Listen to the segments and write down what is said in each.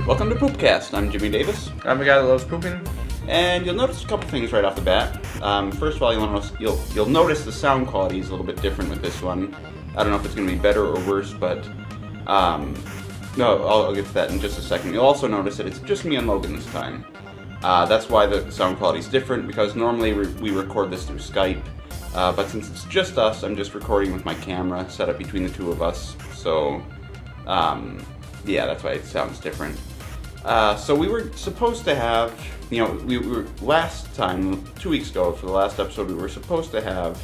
Welcome to Poopcast. I'm Jimmy Davis, I'm a guy that loves pooping. and you'll notice a couple things right off the bat. First of all, you'll notice the sound quality is a little bit different with this one. I don't know if it's going to be better or worse, but no, I'll get to that in just a second. You'll also notice that it's just me and Logan this time. That's why the sound quality is different, because normally we record this through Skype, but since it's just us, I'm just recording with my camera set up between the two of us. So, yeah, that's why it sounds different. So we were supposed to have, we were last time, 2 weeks ago, for the last episode, we were supposed to have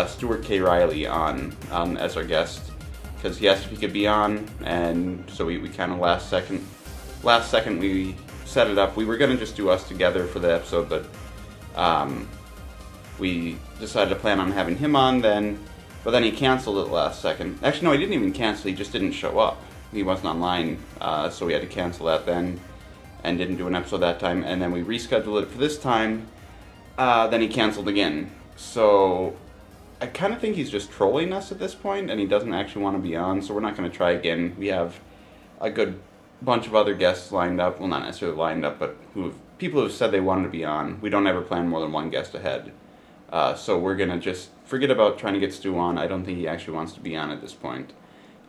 Stuart K. Riley on as our guest, because he asked if he could be on, and so we kind of last second we set it up. We were going to just do us together for the episode, but we decided to plan on having him on then, but then he canceled it last second. Actually, no, he didn't even cancel, he just didn't show up. He wasn't online, so we had to cancel that then, and didn't do an episode that time, and then we rescheduled it for this time, then he canceled again. So I kind of think he's just trolling us at this point, and he doesn't actually want to be on, so we're not going to try again. We have a good bunch of other guests lined up, well, not necessarily lined up, but people who have said they wanted to be on. We don't ever plan more than one guest ahead. So we're going to just forget about trying to get Stu on. I don't think he actually wants to be on at this point.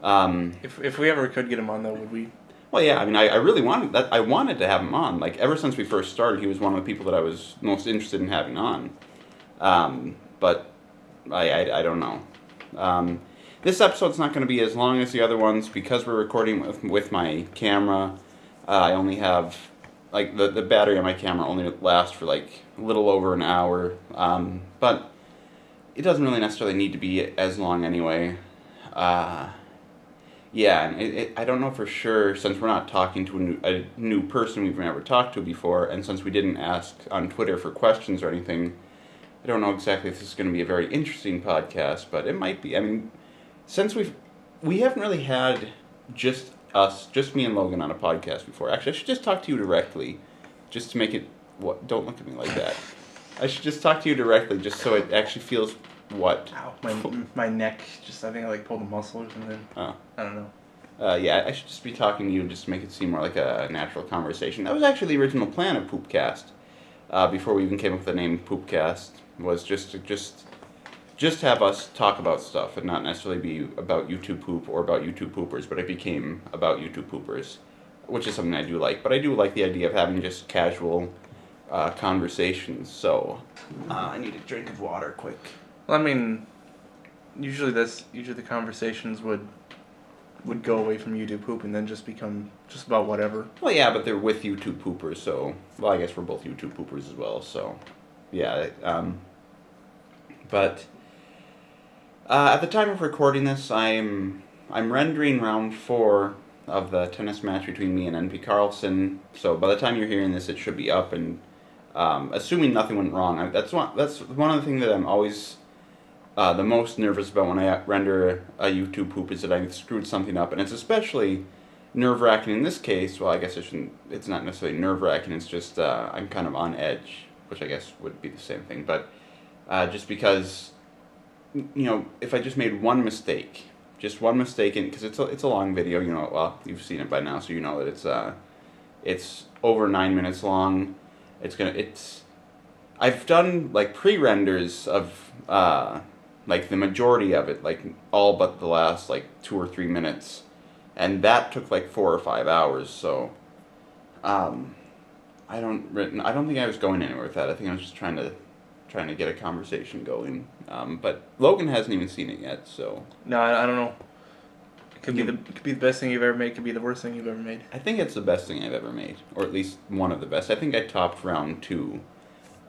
If we ever could get him on, though, would we? Well, yeah, I mean, I really wanted that. I wanted to have him on. Like, ever since we first started, he was one of the people that I was most interested in having on. But I don't know. This episode's not going to be as long as the other ones because we're recording with my camera. I only have, like, the battery on my camera only lasts for, like, a little over an hour. But it doesn't really necessarily need to be as long anyway. Yeah, and I don't know for sure, since we're not talking to a new person we've never talked to before, and since we didn't ask on Twitter for questions or anything, I don't know exactly if this is going to be a very interesting podcast, but it might be. I mean, since we haven't really had just me and Logan on a podcast before. Actually, I should just talk to you directly, just to make it, don't look at me like that. I should just talk to you directly, just so it actually feels what? Ow, my neck, I think I pulled a muscle or something. Oh. I don't know. Yeah, I should just be talking to you just to make it seem more like a natural conversation. That was actually the original plan of Poopcast. Before we even came up with the name Poopcast, was just to have us talk about stuff and not necessarily be about YouTube poop or about YouTube poopers, but it became about YouTube poopers, which is something I do like. But I do like the idea of having just casual conversations, so I need a drink of water quick. Well, I mean, usually the conversations would go away from YouTube poop and then just become just about whatever. Well, yeah, but they're with YouTube poopers, so, well, I guess we're both YouTube poopers as well, so, yeah, but at the time of recording this, I'm rendering round 4 of the tennis match between me and NP Carlsen, so by the time you're hearing this, it should be up, and assuming nothing went wrong, that's one of the things that I'm always the most nervous about when I render a YouTube poop is that I screwed something up, and it's especially nerve-wracking in this case. Well, I guess it's not necessarily nerve-wracking, it's just I'm kind of on edge, which I guess would be the same thing, but just because, if I just made one mistake, because it's a long video, well, you've seen it by now, so you know that it's over 9 minutes long. I've done, like, pre-renders of, like, the majority of it, like, all but the last, like, 2 or 3 minutes, and that took, like, 4 or 5 hours, so, I don't think I was going anywhere with that. I think I was just trying to get a conversation going, but Logan hasn't even seen it yet, so. No, I don't know. It could be the best thing you've ever made, it could be the worst thing you've ever made. I think it's the best thing I've ever made, or at least one of the best. I think I topped round 2.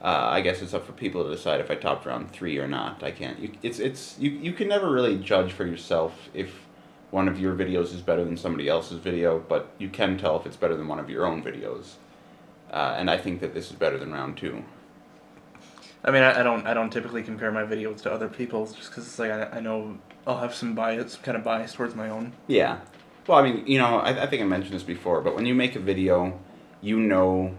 I guess it's up for people to decide if I topped round 3 or not. I can't. You can never really judge for yourself if one of your videos is better than somebody else's video, but you can tell if it's better than one of your own videos. And I think that this is better than round 2. I mean, I don't typically compare my videos to other people's, just because it's like I know I'll have some kind of bias towards my own. Yeah. Well, I mean, I think I mentioned this before, but when you make a video, you know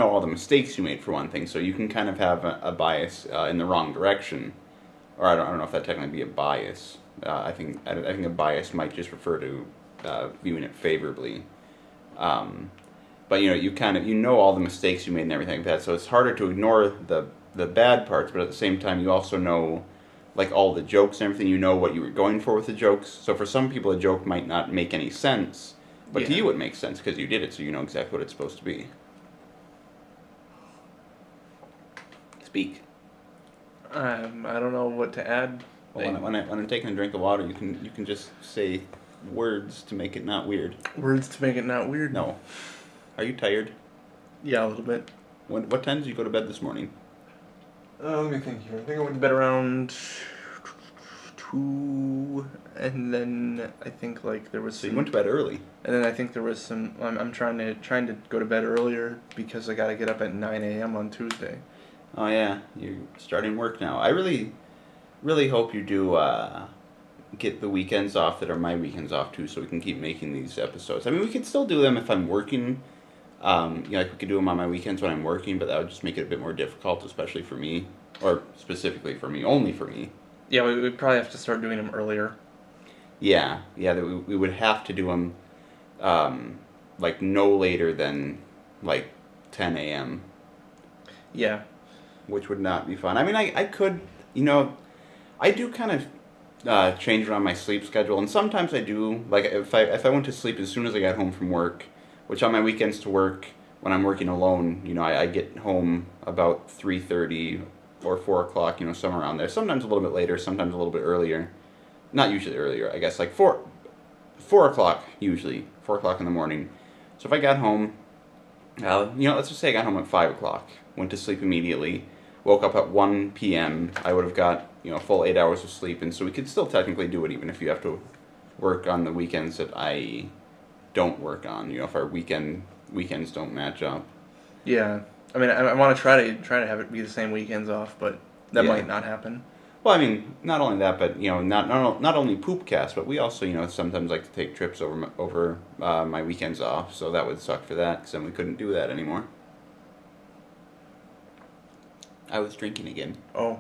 all the mistakes you made, for one thing, so you can kind of have a bias in the wrong direction. Or I don't know if that technically be a bias. I think a bias might just refer to viewing it favorably. But you know all the mistakes you made and everything like that, so it's harder to ignore the bad parts, but at the same time you also know like all the jokes and everything. You know what you were going for with the jokes. So for some people a joke might not make any sense, but to you it makes sense because you did it, so you know exactly what it's supposed to be. Speak. I don't know what to add. Well, when I'm taking a drink of water, you can just say words to make it not weird. Words to make it not weird? No. Are you tired? Yeah, a little bit. What time did you go to bed this morning? Let me think here. I think I went to bed around 2, and then I think like there was So you went to bed early. And then I think there was some. I'm trying to go to bed earlier because I got to get up at 9 a.m. on Tuesday. Oh yeah, you're starting work now. I really hope you do get the weekends off that are my weekends off too, so we can keep making these episodes. I mean, we could still do them if I'm working. Like we could do them on my weekends when I'm working, but that would just make it a bit more difficult, especially for me, or specifically for me, only for me. Yeah, we probably have to start doing them earlier. Yeah, we would have to do them, like no later than like 10 a.m. Yeah. Which would not be fun. I mean, I could, I do kind of change around my sleep schedule, and sometimes I do. Like if I went to sleep as soon as I got home from work, which on my weekends to work, when I'm working alone, I get home about 3:30 or 4 o'clock, somewhere around there. Sometimes a little bit later, sometimes a little bit earlier. Not usually earlier, I guess, like 4 o'clock usually, 4 o'clock in the morning. So if I got home, let's just say I got home at 5 o'clock, went to sleep immediately, woke up at 1 p.m., I would have got, a full 8 hours of sleep, and so we could still technically do it even if you have to work on the weekends that I don't work on, if our weekends don't match up. Yeah. I mean, I want to try to have it be the same weekends off, but that might not happen. Well, I mean, not only that, but not only Poopcast, but we also sometimes like to take trips over my weekends off. So that would suck for that, because then we couldn't do that anymore. I was drinking again. Oh.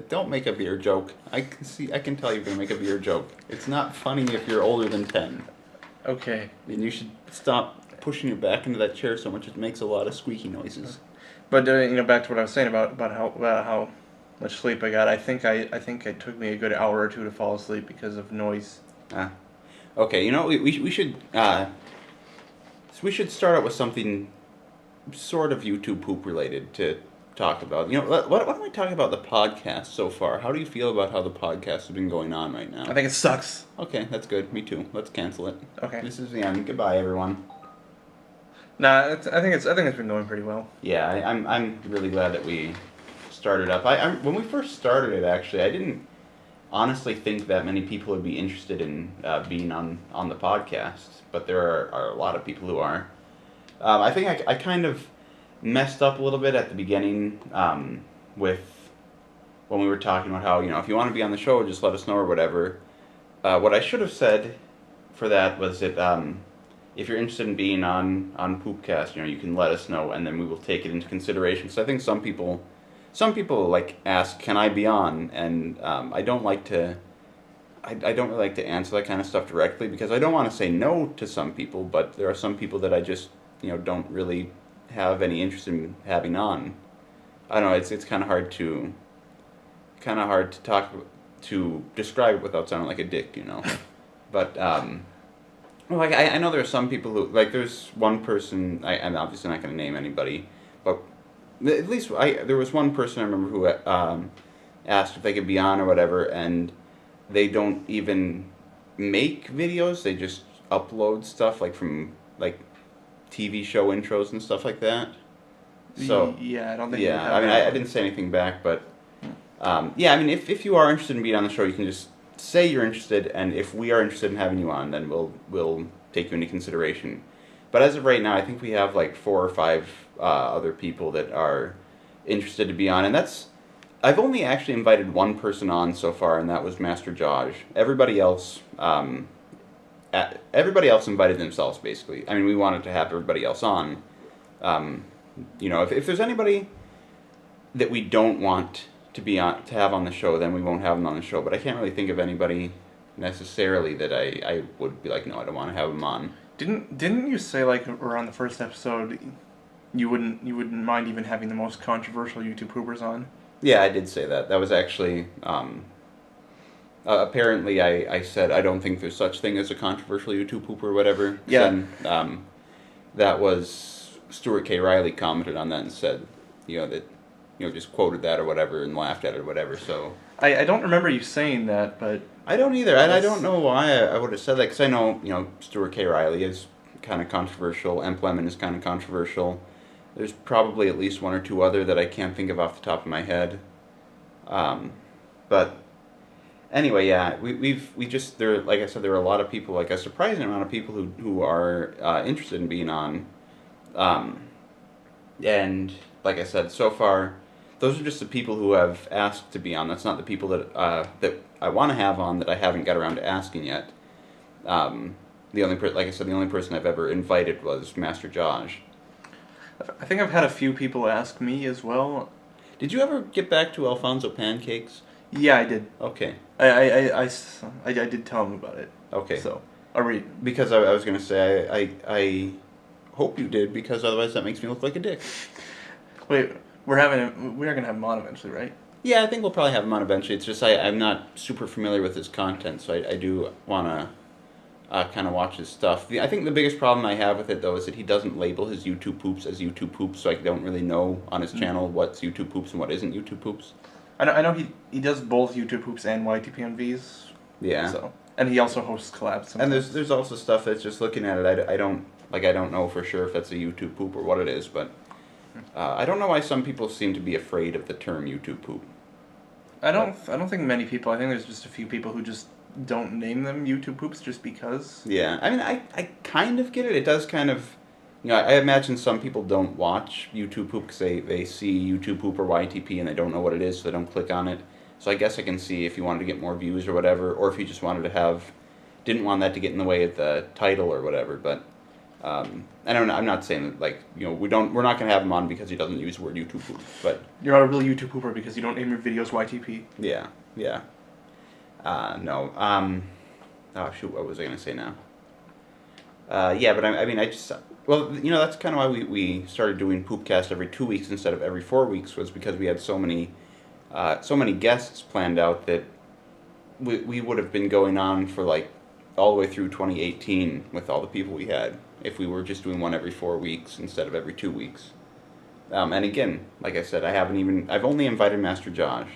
Don't make a beer joke. I can tell you're gonna make a beer joke. It's not funny if you're older than 10. Okay. And you should stop pushing your back into that chair so much. It makes a lot of squeaky noises. But back to what I was saying about how much sleep I got. I think it took me a good hour or two to fall asleep because of noise. Okay. We should start out with something sort of YouTube poop related to talk about. Why don't we talk about the podcast so far? How do you feel about how the podcast has been going on right now? I think it sucks. Okay, that's good. Me too. Let's cancel it. Okay. This is the end. Goodbye, everyone. Nah, I think it's been going pretty well. Yeah, I'm really glad that we started up. When we first started it, actually, I didn't honestly think that many people would be interested in being on the podcast, but there are a lot of people who are. I think I kind of messed up a little bit at the beginning with when we were talking about how, if you want to be on the show, just let us know or whatever. What I should have said for that was that if you're interested in being on Poopcast, you can let us know, and then we will take it into consideration. So I think some people like ask, can I be on? And I don't really like to answer that kind of stuff directly, because I don't want to say no to some people, but there are some people that I just don't really have any interest in having on. I don't know. It's kind of hard to describe it without sounding like a dick, But well, like I know there are some people who, like, there's one person, I'm obviously not going to name anybody, but at least there was one person I remember who asked if they could be on or whatever, and they don't even make videos. They just upload stuff from TV show intros and stuff like that. So yeah, I don't think. Yeah, I mean, I didn't say anything back, but yeah, I mean, if you are interested in being on the show, you can just say you're interested, and if we are interested in having you on, then we'll take you into consideration. But as of right now, I think we have 4 or 5 other people that are interested to be on, and I've only actually invited one person on so far, and that was Master Josh. Everybody else invited themselves, basically. I mean, we wanted to have everybody else on. If there's anybody that we don't want to have on the show, then we won't have them on the show. But I can't really think of anybody necessarily that I would be like, no, I don't want to have him on. Didn't you say like around the first episode, you wouldn't mind even having the most controversial YouTube poopers on? Yeah, I did say that. That was actually apparently I said I don't think there's such thing as a controversial YouTube poop or whatever. Yeah. Then, that was Stuart K. Riley commented on that and said, just quoted that or whatever and laughed at it or whatever. So I don't remember you saying that, but I don't either, and I don't know why I would have said that, because I know Stuart K. Riley is kind of controversial. Emp Lemon is kind of controversial. There's probably at least one or two other that I can't think of off the top of my head. But anyway, yeah, we just there, like I said, there are a lot of people, like a surprising amount of people who are interested in being on, and like I said, so far, those are just the people who have asked to be on. That's not the people that I want to have on that I haven't got around to asking yet. The only like I said, the only person I've ever invited was Master Josh. I think I've had a few people ask me as well. Did you ever get back to Alfonso Pancakes? Yeah, I did. Okay. I did tell him about it. Okay. So, I'll read. Because I was going to say, I hope you did, because otherwise that makes me look like a dick. Wait, we are going to have him on eventually, right? Yeah, I think we'll probably have him on eventually. It's just I'm not super familiar with his content, so I do want to kind of watch his stuff. I think the biggest problem I have with it, though, is that he doesn't label his YouTube poops as YouTube poops, so I don't really know on his channel what's YouTube poops and what isn't YouTube poops. I know he does both YouTube poops and YTPMVs. Yeah. So, and he also hosts collabs sometimes. And there's also stuff that's just looking at it, I don't know for sure if that's a YouTube poop or what it is, but I don't know why some people seem to be afraid of the term YouTube poop. I don't think many people. I think there's just a few people who just don't name them YouTube poops just because. Yeah, I mean, I kind of get it. It does kind of, I imagine some people don't watch YouTube poop because they see YouTube poop or YTP and they don't know what it is, so they don't click on it. So I guess I can see if you wanted to get more views or whatever, or if you just wanted to didn't want that to get in the way of the title or whatever. But I don't know. I'm not saying that we're not going to have him on because he doesn't use the word YouTube poop. But you're not a real YouTube pooper because you don't name your videos YTP. Yeah. No. Oh shoot, what was I going to say now? Yeah, but I mean, that's kind of why we started doing Poopcast every 2 weeks instead of every 4 weeks, was because we had so many guests planned out that we would have been going on for all the way through 2018 with all the people we had if we were just doing one every 4 weeks instead of every 2 weeks. And again, like I said, I've only invited Master Josh.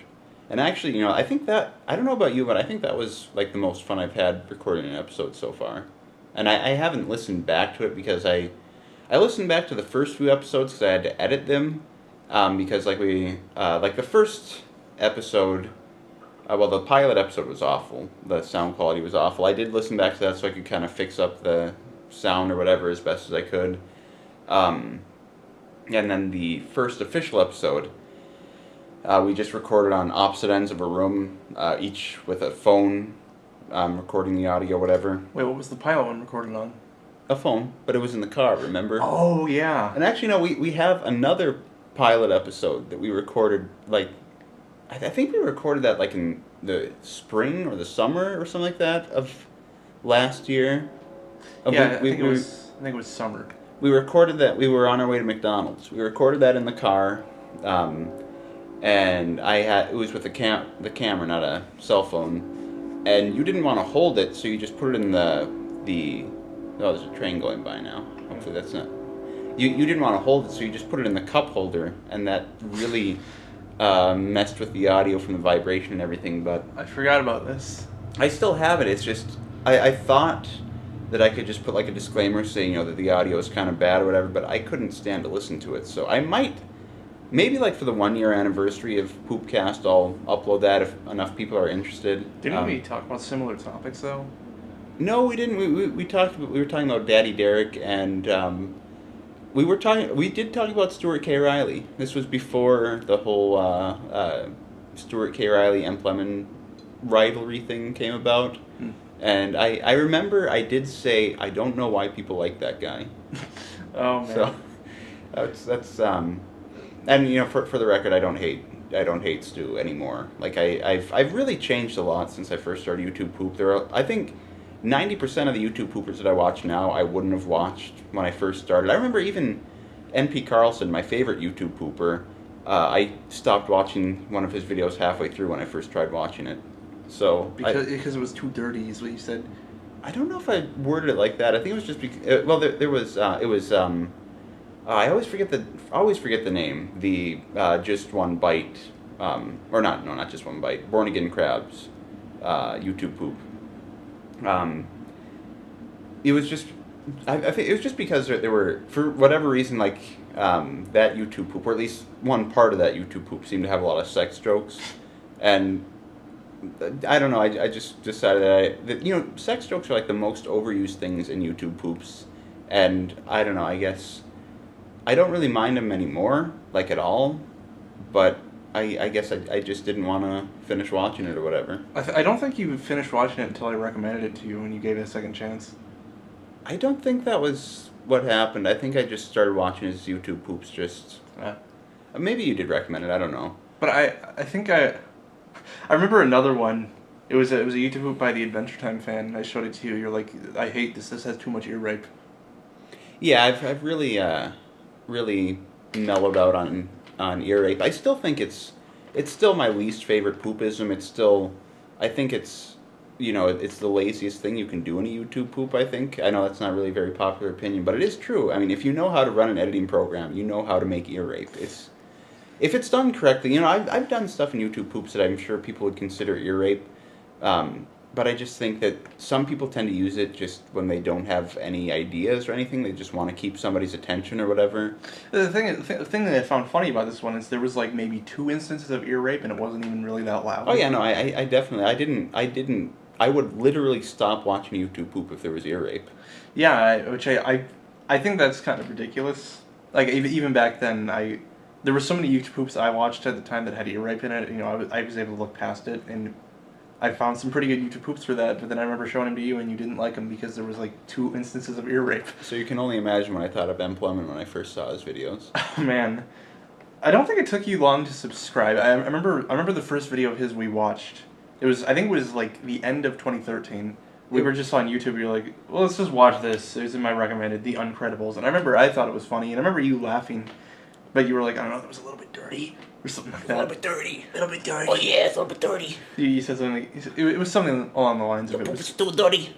And actually, I think that, I don't know about you, but I think that was the most fun I've had recording an episode so far. And I haven't listened back to it because I listened back to the first few episodes because I had to edit them. Because the first episode, the pilot episode was awful. The sound quality was awful. I did listen back to that so I could kind of fix up the sound or whatever as best as I could. And then the first official episode, we just recorded on opposite ends of a room, each with a phone, recording the audio, whatever. Wait, what was the pilot one recorded on? A phone, but it was in the car, remember? Oh, yeah. And actually, no, we have another pilot episode that we recorded, I think we recorded that in the spring or the summer or something like that of last year. Yeah, I think it was summer. We recorded that. We were on our way to McDonald's. We recorded that in the car, and it was with the camera, not a cell phone. And you didn't want to hold it, so you just put it in oh, there's a train going by now. Hopefully that's not. You didn't want to hold it, so you just put it in the cup holder, and that really messed with the audio from the vibration and everything. But I forgot about this. I still have it. It's just I thought that I could just put a disclaimer saying that the audio is kind of bad or whatever, but I couldn't stand to listen to it. So I might, maybe for the 1 year anniversary of Poopcast, I'll upload that if enough people are interested. Didn't we talk about similar topics though? No, we didn't. We were talking about Daddy Derek, and we did talk about Stuart K. Riley. This was before the whole Stuart K. Riley Emp Lemon rivalry thing came about. And I remember I did say I don't know why people like that guy. Oh man. So that's and for the record, I don't hate don't hate Stu anymore. Like I've really changed a lot since I first started YouTube Poop. I think 90% of the YouTube poopers that I watch now I wouldn't have watched when I first started. I remember even NP Carlson, my favorite YouTube pooper. I stopped watching one of his videos halfway through when I first tried watching it. So because it was too dirty, is what you said. I don't know if I worded it like that. I think it was just because well, there was it was I always forget the name. The Just One Bite or not Just One Bite. Born Again Crabs YouTube poop. It was just I think it was just because there were, for whatever reason, like that YouTube poop, or at least one part of that YouTube poop, seemed to have a lot of sex jokes, and I don't know. I just decided that sex jokes are like the most overused things in YouTube poops, and I don't know. I guess I don't really mind them anymore, like at all, but I guess I just didn't want to finish watching it or whatever. I don't think you finished watching it until I recommended it to you when you gave it a second chance. I don't think that was what happened. I think I just started watching his YouTube poops just... maybe you did recommend it, I don't know. But I think I remember another one. It was a YouTube poop by the Adventure Time fan. I showed it to you. You're like, I hate this. This has too much ear rape. Yeah, I've really really mellowed out on ear rape. I still think it's still my least favorite poopism. It's still, I think it's the laziest thing you can do in a YouTube poop, I think. I know that's not really a very popular opinion, but it is true. I mean, if you know how to run an editing program, you know how to make ear rape. If it's done correctly, I've done stuff in YouTube poops that I'm sure people would consider ear rape, but I just think that some people tend to use it just when they don't have any ideas or anything. They just want to keep somebody's attention or whatever. The thing that I found funny about this one is there was like maybe 2 instances of ear rape, and it wasn't even really that loud. Oh yeah, no, I definitely, I would literally stop watching YouTube poop if there was ear rape. Yeah, which I think that's kind of ridiculous. Like even back then, there were so many YouTube poops I watched at the time that had ear rape in it. I was able to look past it, and I found some pretty good YouTube poops for that. But then I remember showing them to you, and you didn't like them because there was like 2 instances of ear rape. So you can only imagine what I thought of Employment when I first saw his videos. Oh man, I don't think it took you long to subscribe. I remember the first video of his we watched. I think it was like the end of 2013. We were just on YouTube. You're like, well, let's just watch this. It was in my recommended, The Uncredibles. And I thought it was funny. And I remember you laughing. But you were like, I don't know, that was a little bit dirty. Or something like that. A little bit dirty. Oh yeah, it's a little bit dirty. You said something, it was something along the lines of it. Poop is still dirty.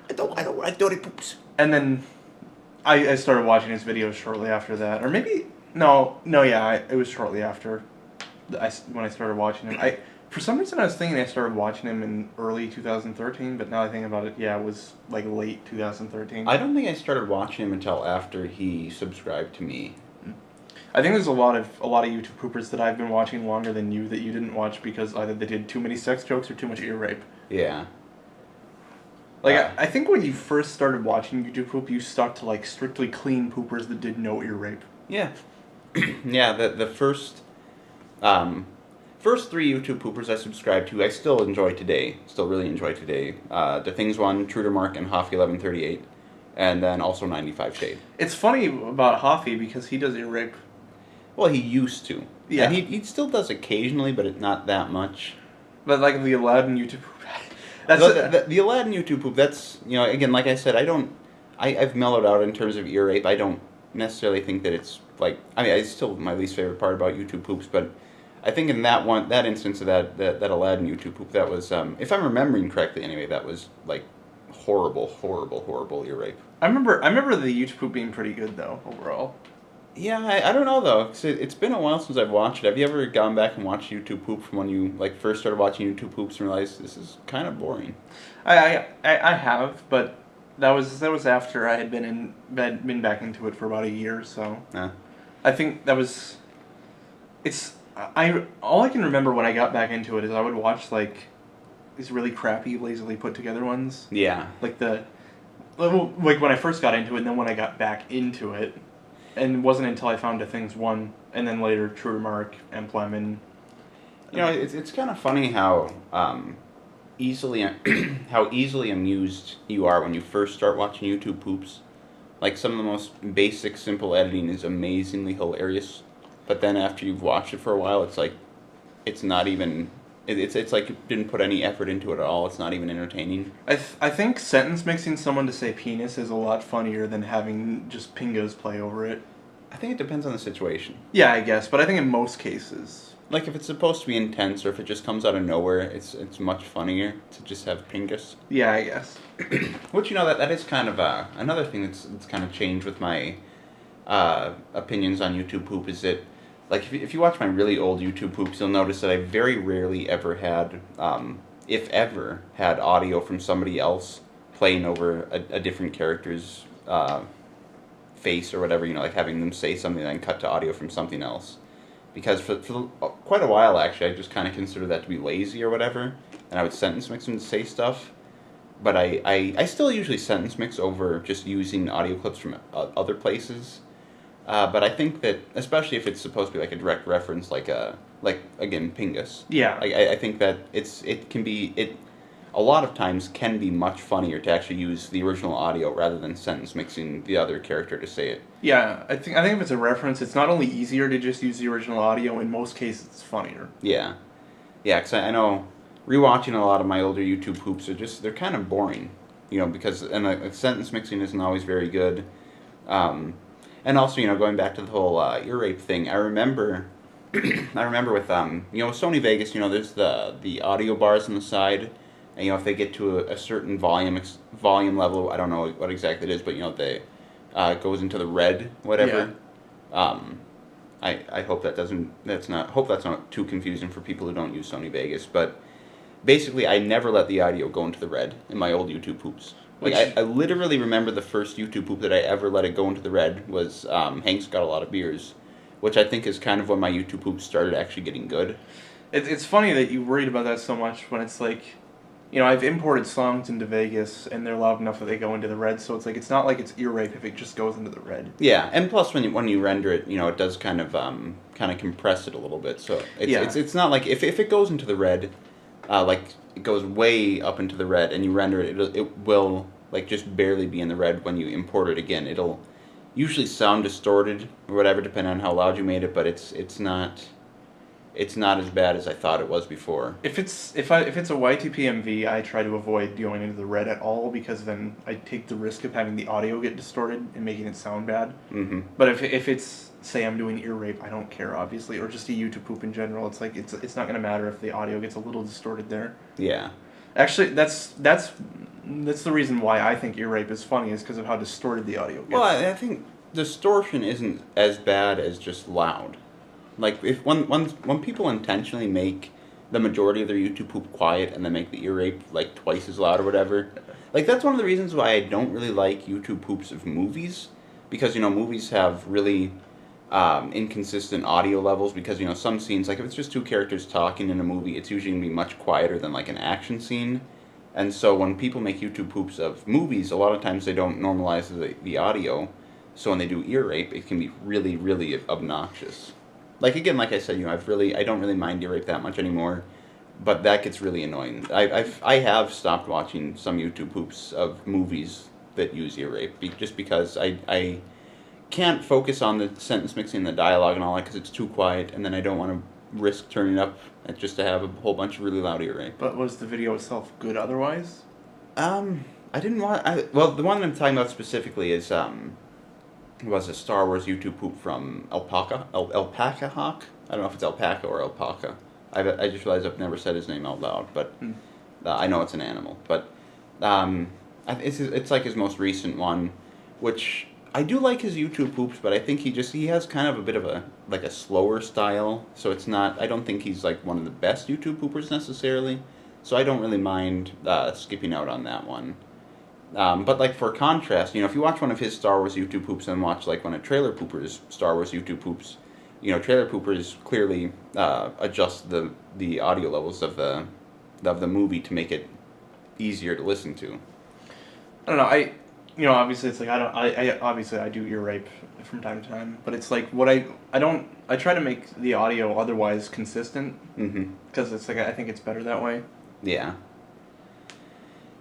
I don't like dirty poops. And then I started watching his videos shortly after that. Or maybe, it was shortly after when I started watching him. For some reason, I was thinking I started watching him in early 2013, but now I think about it, it was like late 2013. I don't think I started watching him until after he subscribed to me. I think there's a lot of YouTube poopers that I've been watching longer than you that you didn't watch because either they did too many sex jokes or too much ear rape. Yeah. Like, I think when you first started watching YouTube poop, you stuck to like strictly clean poopers that did no ear rape. Yeah. Yeah, the first 3 YouTube poopers I subscribed to, I still enjoy today. Still really enjoy today. The Things One, Trudermark, and Hoffy 1138. And then also 95 Shade. It's funny about Hoffy because he does ear rape. Well, he used to. Yeah. And he still does occasionally, but it's not that much. But like the Aladdin YouTube poop. The Aladdin YouTube poop, that's, again, like I said, I've mellowed out in terms of ear rape. I don't necessarily think that it's like, it's still my least favorite part about YouTube poops, but I think in that instance of that Aladdin YouTube poop, that was, if I'm remembering correctly anyway, that was like horrible ear rape. I remember the YouTube poop being pretty good though, overall. Yeah, I don't know though, 'cause it's been a while since I've watched it. Have you ever gone back and watched YouTube poop from when you like first started watching YouTube poops and realized this is kind of boring? I have, but that was after I had been back into it for about a year or so. I think that was. All I can remember when I got back into it is I would watch like these really crappy, lazily put together ones. Yeah. Like when I first got into it, and then when I got back into it. And it wasn't until I found The Things One, and then later Trudermark, Employment. It's kind of funny how easily amused you are when you first start watching YouTube poops. Like some of the most basic, simple editing is amazingly hilarious, but then after you've watched it for a while, it's like, it's not even. It's like you didn't put any effort into it at all. It's not even entertaining. I think sentence mixing someone to say penis is a lot funnier than having just Pingos play over it. I think it depends on the situation. Yeah, I guess, but I think in most cases. Like if it's supposed to be intense, or if it just comes out of nowhere, it's much funnier to just have Pingus. Yeah, I guess. Which that is kind of another thing that's kind of changed with my opinions on YouTube poop is that, like, if you watch my really old YouTube poops, you'll notice that I very rarely ever had, if ever, had audio from somebody else playing over a different character's face or whatever, like having them say something and then cut to audio from something else. Because for quite a while, actually, I just kind of considered that to be lazy or whatever, and I would sentence mix them to say stuff. But I still usually sentence mix over just using audio clips from other places. But I think that, especially if it's supposed to be like a direct reference, like again, Pingus. Yeah. I think that it a lot of times can be much funnier to actually use the original audio rather than sentence mixing the other character to say it. Yeah, I think if it's a reference, it's not only easier to just use the original audio. In most cases, it's funnier. Yeah, because I know rewatching a lot of my older YouTube poops they're kind of boring, because the sentence mixing isn't always very good. And also, going back to the whole ear rape thing, I remember with with Sony Vegas, there's the audio bars on the side, and if they get to a certain volume level, I don't know what exactly it is, but they it goes into the red, whatever. Yeah. I hope that's not too confusing for people who don't use Sony Vegas, but basically I never let the audio go into the red in my old YouTube poops. Like, I literally remember the first YouTube poop that I ever let it go into the red was Hank's Got a Lot of Beers, which I think is kind of when my YouTube poops started actually getting good. It's funny that you worried about that so much when it's like, I've imported songs into Vegas and they're loud enough that they go into the red, so it's like it's not like it's ear rape if it just goes into the red. Yeah, and plus when you render it, it does kind of compress it a little bit, so it's not like if it goes into the red, like it goes way up into the red and you render it, it will like just barely be in the red when you import it again. It'll usually sound distorted or whatever depending on how loud you made it, but it's not as bad as I thought it was before. If it's a YTP-MV, I try to avoid going into the red at all because then I take the risk of having the audio get distorted and making it sound bad. Mm-hmm. But if it's, say I'm doing ear rape, I don't care obviously, or just a YouTube poop in general. It's like it's not gonna matter if the audio gets a little distorted there. Yeah. Actually, that's the reason why I think ear rape is funny is because of how distorted the audio gets. Well, I think distortion isn't as bad as just loud. Like if when people intentionally make the majority of their YouTube poop quiet and then make the ear rape like twice as loud or whatever, like that's one of the reasons why I don't really like YouTube poops of movies, because movies have really inconsistent audio levels, because some scenes, like if it's just two characters talking in a movie, it's usually gonna be much quieter than like an action scene. And so when people make YouTube poops of movies, a lot of times they don't normalize the audio, so when they do ear rape, it can be really, really obnoxious. Like again, like I said, I don't really mind ear rape that much anymore, but that gets really annoying. I have stopped watching some YouTube poops of movies that use ear rape just because I can't focus on the sentence mixing, the dialogue, and all that because it's too quiet, and then I don't want to risk turning up just to have a whole bunch of really loud ear rape. But was the video itself good otherwise? I didn't want. Well, the one I'm talking about specifically is was a Star Wars YouTube poop from Alpaca Hawk. I don't know if it's Alpaca or Alpaca. I just realized I've never said his name out loud, but I know it's an animal. But it's like his most recent one, which I do like his YouTube poops, but I think he has kind of a bit of a slower style, so it's not. I don't think he's like one of the best YouTube poopers necessarily, so I don't really mind skipping out on that one. But like for contrast, if you watch one of his Star Wars YouTube poops and watch like one of Trailer Pooper's Star Wars YouTube poops, Trailer Poopers clearly adjust the audio levels of the movie to make it easier to listen to. I don't know. Obviously it's like I do ear rape from time to time, but it's like I try to make the audio otherwise consistent because it's like I think it's better that way. Yeah.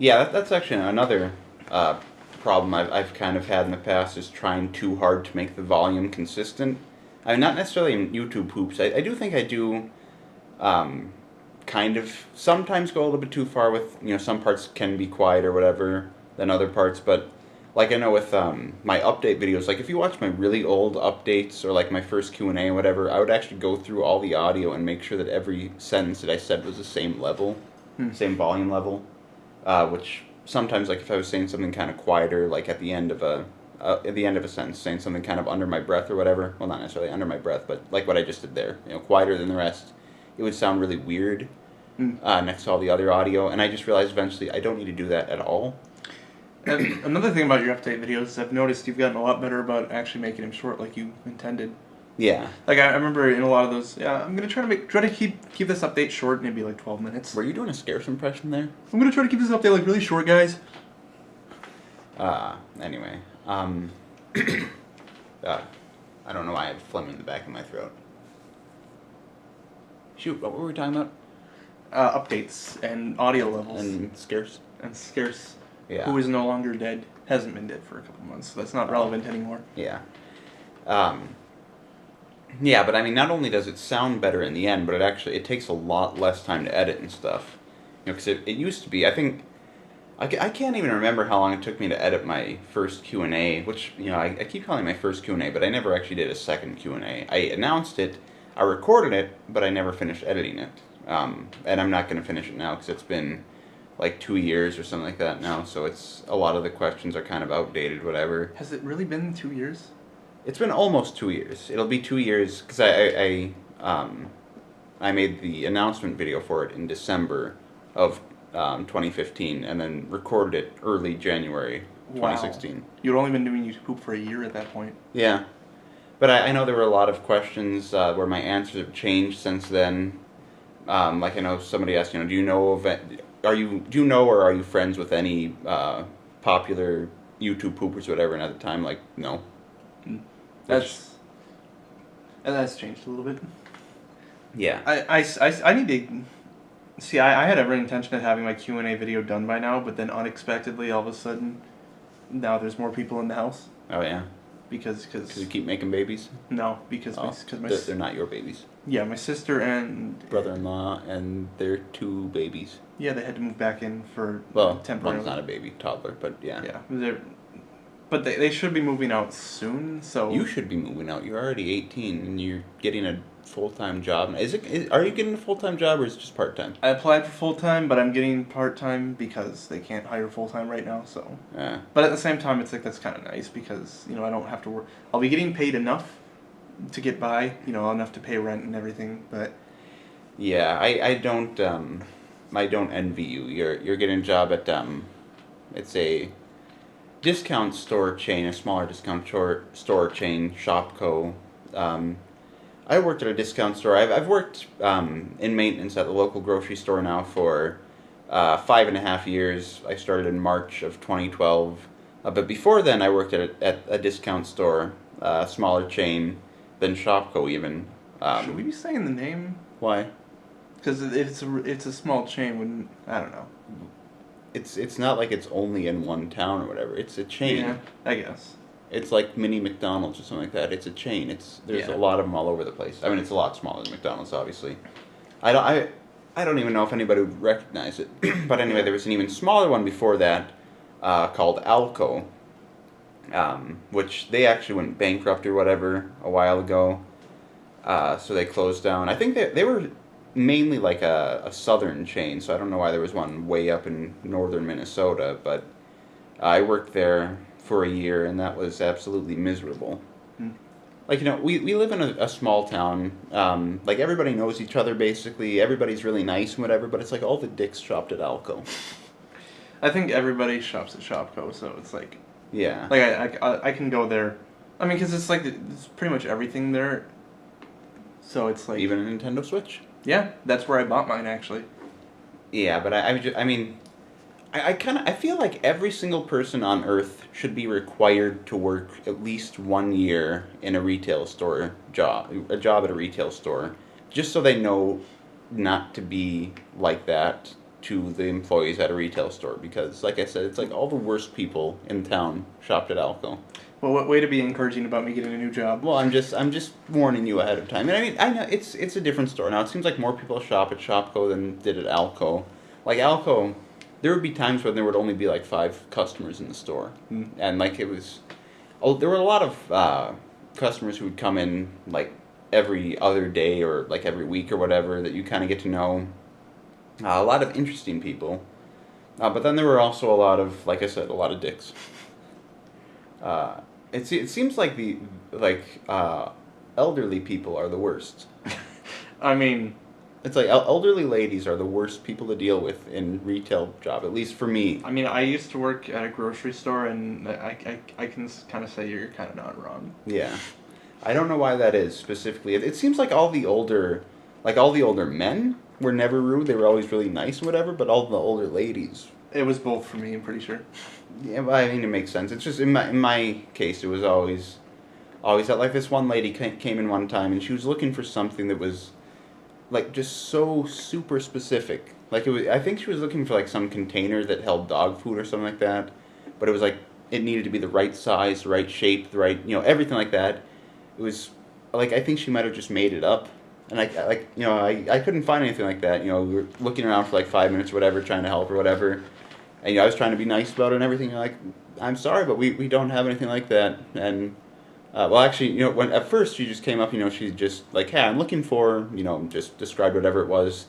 Yeah, that's actually another problem I've kind of had in the past, is trying too hard to make the volume consistent. I mean, not necessarily in YouTube poops. I do think I do kind of sometimes go a little bit too far with, some parts can be quiet or whatever than other parts, but like I know with my update videos, like if you watch my really old updates or like my first Q&A or whatever, I would actually go through all the audio and make sure that every sentence that I said was the same level, same volume level, which sometimes, like if I was saying something kind of quieter, like at the end of a sentence, saying something kind of under my breath or whatever, well, not necessarily under my breath, but like what I just did there, quieter than the rest, it would sound really weird next to all the other audio, and I just realized eventually I don't need to do that at all. And another thing about your update videos is I've noticed you've gotten a lot better about actually making them short like you intended. Yeah. Like I remember in a lot of those, I'm gonna try to keep this update short, maybe like 12 minutes. Were you doing a scarce impression there? I'm gonna try to keep this update like really short, guys. Anyway, I don't know why I have phlegm in the back of my throat. Shoot, what were we talking about? Updates and audio levels And scarce? and scarce. Yeah. Who is no longer dead, hasn't been dead for a couple months, so that's not relevant anymore. Yeah. Yeah, but I mean, not only does it sound better in the end, but it takes a lot less time to edit and stuff. Because it used to be, I think, I can't even remember how long it took me to edit my first Q&A, which, I keep calling it my first Q&A, but I never actually did a second Q&A. I announced it, I recorded it, but I never finished editing it. And I'm not going to finish it now because it's been like 2 years or something like that now, so it's a lot of the questions are kind of outdated, whatever. Has it really been 2 years? It's been almost 2 years. It'll be 2 years because I made the announcement video for it in December of 2015 and then recorded it early January 2016. Wow. You'd only been doing YouTube Poop for a year at that point. Yeah, but I know there were a lot of questions where my answers have changed since then. Like I know somebody asked, do you know or are you friends with any popular YouTube poopers or whatever? And at the time, like, no. That's changed a little bit. Yeah. I need to see. I had every intention of having my Q&A video done by now, but then unexpectedly, all of a sudden, now there's more people in the house Oh yeah. because You keep making babies. no because Oh, they're not your babies. yeah, my sister and Brother-in-law and their 2 babies. yeah, they had to move back in for Well, temporarily. one's not a baby, toddler, but yeah. Yeah, but they should be moving out soon. So You should be moving out. You're already 18 and you're getting a full-time job. Are you getting a full-time job or is it just part-time? I applied for full time, but I'm getting part time because they can't hire full time right now. So, Yeah. but at the same time, it's like that's kind of nice because I don't have to work. I'll be getting paid enough to get by. Enough to pay rent and everything. But Yeah, I don't envy you. You're getting a job at it's a discount store chain, a smaller discount store chain, Shopco. I worked at a discount store. I've worked in maintenance at the local grocery store now for 5.5 years. I started in March of 2012. But before then, I worked at a discount store, a smaller chain than Shopco even. should we be saying the name? Why? Because it's a small chain. Wouldn't I don't know. It's not like it's only in one town or whatever. It's a chain. Yeah, I guess. It's like mini McDonald's or something like that. It's a chain. There's Yeah. a lot of them all over the place. I mean, it's a lot smaller than McDonald's, obviously. I don't even know if anybody would recognize it. But anyway, there was an even smaller one before that called Alco, which they actually went bankrupt or whatever a while ago. So they closed down. I think they were mainly like a southern chain, so I don't know why there was one way up in northern Minnesota, but I worked there for a year, and that was absolutely miserable. Like, we live in a small town. Like, everybody knows each other, basically. Everybody's really nice and whatever, but it's like all the dicks shopped at Alco. I think everybody shops at Shopco, so it's like Yeah. like I can go there. I mean, because it's like it's pretty much everything there. So it's like Even a Nintendo Switch. yeah, that's where I bought mine actually. Yeah, but I feel like every single person on Earth should be required to work at least 1 year in a retail store a job at a retail store, just so they know not to be like that to the employees at a retail store because, like I said, it's like all the worst people in town shopped at Alco. Well, what way to be encouraging about me getting a new job? Well, I'm just warning you ahead of time. And I mean, I know it's a different store now. It seems like more people shop at Shopko than did at Alco. Like Alco, there would be times when there would only be like 5 customers in the store, and like it was, there were a lot of customers who would come in like every other day or like every week or whatever that you kind of get to know. A lot of interesting people, but then there were also a lot of, like I said, a lot of dicks. It seems like the elderly people are the worst. I mean, It's like elderly ladies are the worst people to deal with in retail job, at least for me. I used to work at a grocery store, and I can kind of say you're kind of not wrong. Yeah, I don't know why that is specifically. It seems like all the older men were never rude. They were always really nice and whatever. But all the older ladies. It was both for me, I'm pretty sure. Yeah, but I mean, it makes sense. It's just in my case, it was always that, like, this one lady came in one time and she was looking for something that was like just so super specific. Like I think she was looking for like some container that held dog food or something like that. But it was like it needed to be the right size, the right shape, the right, everything like that. It was like I think she might have just made it up. And I couldn't find anything like that. We were looking around for like 5 minutes or whatever, trying to help or whatever. And I was trying to be nice about it and everything. Like, I'm sorry, but we don't have anything like that. And well, actually, when at first she just came up, she's just like, hey, I'm looking for, just described whatever it was.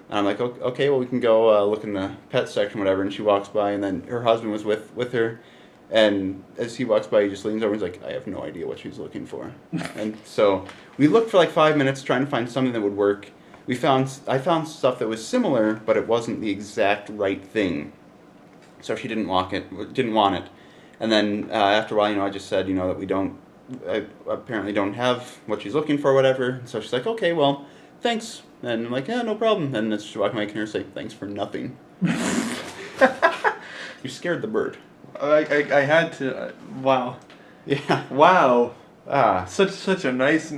And I'm like, okay, well, we can go look in the pet section, whatever. And she walks by, and then her husband was with her. And as he walks by, he just leans over and he's like, I have no idea what she's looking for. And so we looked for like 5 minutes trying to find something that would work. I found stuff that was similar, but it wasn't the exact right thing. So she didn't want it. And then after a while, I just said, that I apparently don't have what she's looking for or whatever. And so she's like, okay, well, thanks. And I'm like, yeah, no problem. And then she walked by and say, thanks for nothing. You scared the bird. I had to. Wow. Yeah. Wow. Ah. Such a nice.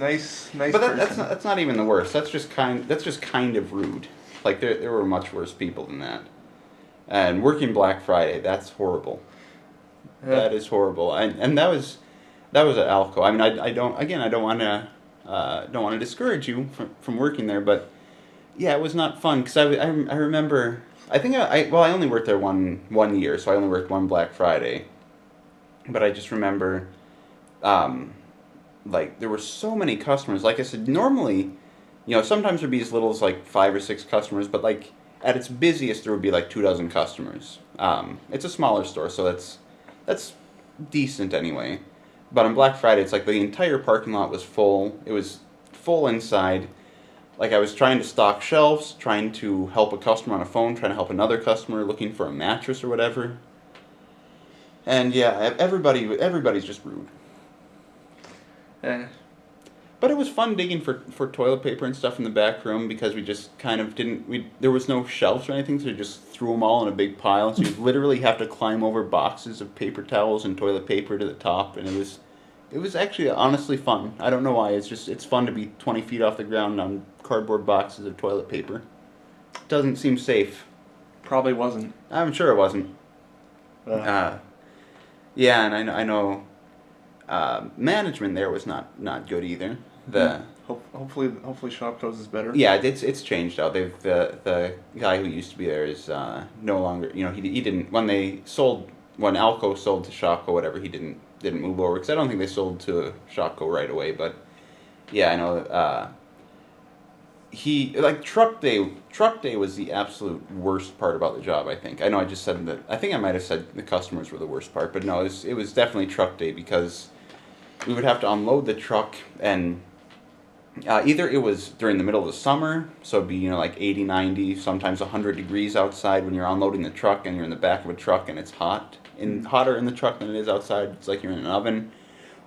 But that's not even the worst. That's just kind of rude. Like there were much worse people than that. And working Black Friday, that's horrible. Yeah. That is horrible. And that was at Alco. I mean, I don't want to discourage you from working there, but yeah, it was not fun because I remember. I think I only worked there one year, so I only worked one Black Friday. But I just remember, like, there were so many customers. Like I said, normally, sometimes there'd be as little as like 5 or 6 customers, but like at its busiest there would be like 24 customers. It's a smaller store, so that's decent anyway. But on Black Friday, it's like the entire parking lot was full. It was full inside. Like I was trying to stock shelves, trying to help a customer on a phone, trying to help another customer looking for a mattress or whatever. And yeah, everybody's just rude. Yeah. But it was fun digging for toilet paper and stuff in the back room because we just kind of there was no shelves or anything, so we just threw them all in a big pile. So you literally have to climb over boxes of paper towels and toilet paper to the top, and it was actually honestly fun. I don't know why. It's fun to be 20 feet off the ground on cardboard boxes of toilet paper. Doesn't seem safe. Probably wasn't. I'm sure it wasn't. Yeah, and I know management there was not good either. Hopefully Shopko's is better. Yeah, it's changed out. The guy who used to be there is no longer. He didn't when Alco sold to Shopko, whatever. He didn't move over because I don't think they sold to Shopko right away. But yeah, I know. He truck day was the absolute worst part about the job. I think I know. I just said that. I think I might have said the customers were the worst part, but no, it was definitely truck day because we would have to unload the truck and. Either it was during the middle of the summer, so it'd be like 80, 90, sometimes 100 degrees outside when you're unloading the truck and you're in the back of a truck and it's hotter in the truck than it is outside. It's like you're in an oven.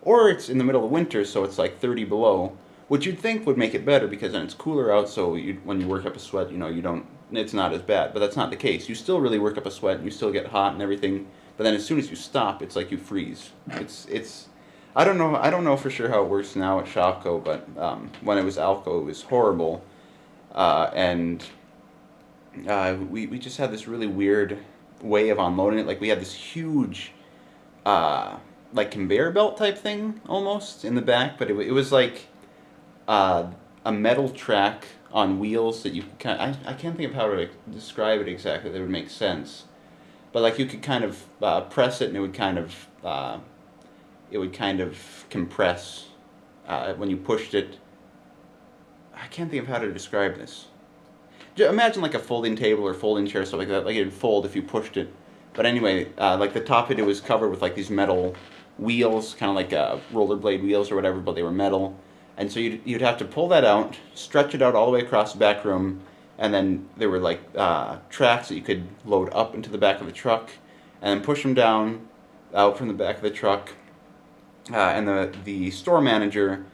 Or it's in the middle of winter, so it's like 30 below, which you'd think would make it better because then it's cooler out. So when you work up a sweat, it's not as bad. But that's not the case. You still really work up a sweat and you still get hot and everything. But then as soon as you stop, it's like you freeze. It's. I don't know for sure how it works now at Shopko, but when it was Alco, it was horrible. And we just had this really weird way of unloading it. Like we had this huge, like conveyor belt type thing almost in the back, but it was like a metal track on wheels that you could I can't think of how to describe it exactly that would make sense, but like you could kind of press it and it would kind of compress when you pushed it. I can't think of how to describe this. Imagine like a folding table or folding chair, stuff like that. Like it'd fold if you pushed it. But anyway, like the top of it was covered with like these metal wheels, kind of like rollerblade wheels or whatever, but they were metal. And so you'd have to pull that out, stretch it out all the way across the back room, and then there were like tracks that you could load up into the back of the truck, and then push them down out from the back of the truck. And the store manager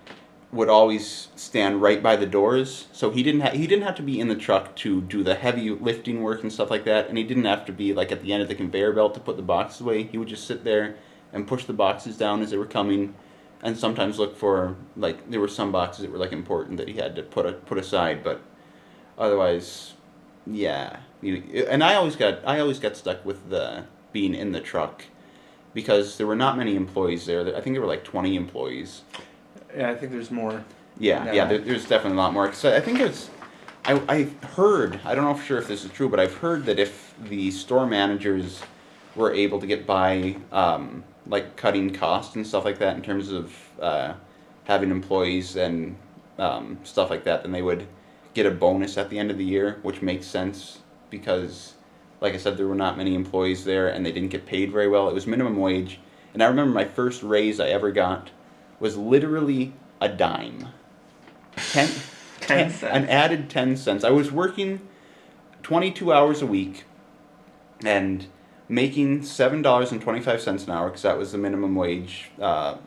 would always stand right by the doors, so he didn't have to be in the truck to do the heavy lifting work and stuff like that, and he didn't have to be like at the end of the conveyor belt to put the boxes away. He would just sit there and push the boxes down as they were coming, and sometimes look for like there were some boxes that were like important that he had to put aside, but otherwise, yeah. And I always got stuck with the being in the truck because there were not many employees there. I think there were like 20 employees. Yeah, I think there's more. Yeah, there's definitely a lot more. So I think I heard, I don't know for sure if this is true, but I've heard that if the store managers were able to get by, like cutting costs and stuff like that in terms of having employees and stuff like that, then they would get a bonus at the end of the year, which makes sense because, like I said, there were not many employees there and they didn't get paid very well. It was minimum wage. And I remember my first raise I ever got was literally a dime. 10 cents. An added 10 cents. I was working 22 hours a week and making $7.25 an hour because that was the minimum wage at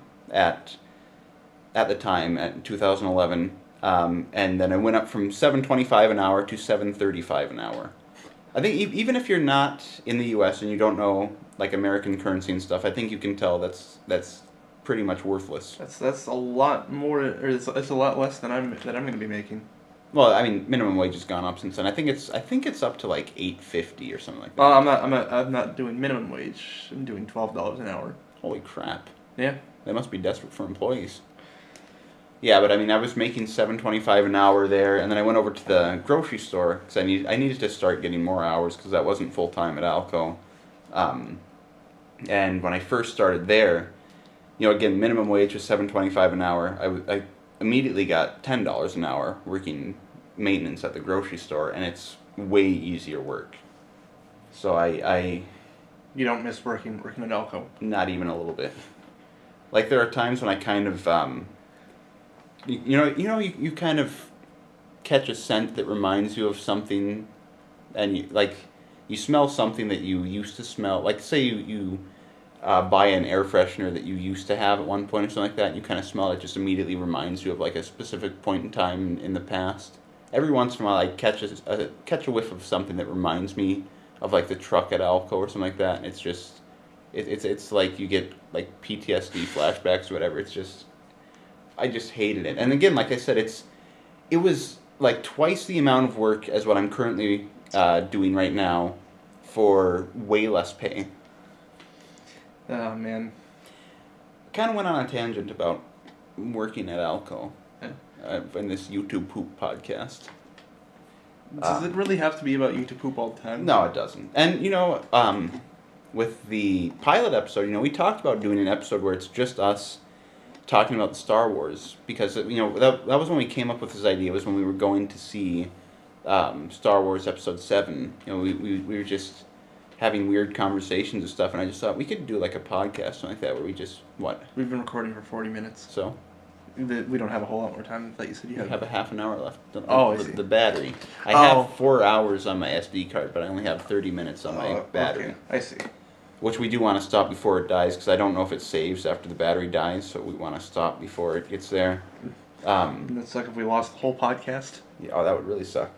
the time at 2011. And then I went up from $7.25 an hour to $7.35 an hour. I think even if you're not in the U.S. and you don't know like American currency and stuff, I think you can tell that's pretty much worthless. That's a lot more, or it's a lot less than I'm going to be making. Well, I mean, minimum wage has gone up since then. I think it's up to like $8.50 or something like that. Oh, I'm not doing minimum wage. I'm doing $12 an hour. Holy crap! Yeah. They must be desperate for employees. Yeah, but I mean, I was making $7.25 an hour there, and then I went over to the grocery store because I needed to start getting more hours because that wasn't full time at Alco. And when I first started there, you know, again, minimum wage was $7.25 an hour. I immediately got $10 an hour working maintenance at the grocery store, and it's way easier work. So I You don't miss working at Alco? not even a little bit. Like there are times when I kind of you kind of catch a scent that reminds you of something, and you smell something that you used to smell. Like say you buy an air freshener that you used to have at one point or something like that, and you kind of smell it, just immediately reminds you of like a specific point in time in the past. Every once in a while I catch a whiff of something that reminds me of like the truck at Alco or something like that, and it's just it's like you get like PTSD flashbacks or whatever. It's just I just hated it. And again, like I said, it was like twice the amount of work as what I'm currently doing right now for way less pay. Oh, man. Kind of went on a tangent about working at Alco in this YouTube Poop podcast. Does it really have to be about you to poop all the time? No, it doesn't. And, with the pilot episode, we talked about doing an episode where it's just us talking about the Star Wars, because, that was when we came up with this idea, was when we were going to see Star Wars Episode 7. We were just having weird conversations and stuff, and I just thought we could do like a podcast, something like that, where we just, We've been recording for 40 minutes. So? We don't have a whole lot more time. I thought you said you have a half an hour left. I see. The battery. I have 4 hours on my SD card, but I only have 30 minutes on my battery. Okay. I see. Which we do want to stop before it dies, because I don't know if it saves after the battery dies, so we want to stop before it gets there. Wouldn't it suck if we lost the whole podcast? Yeah, that would really suck.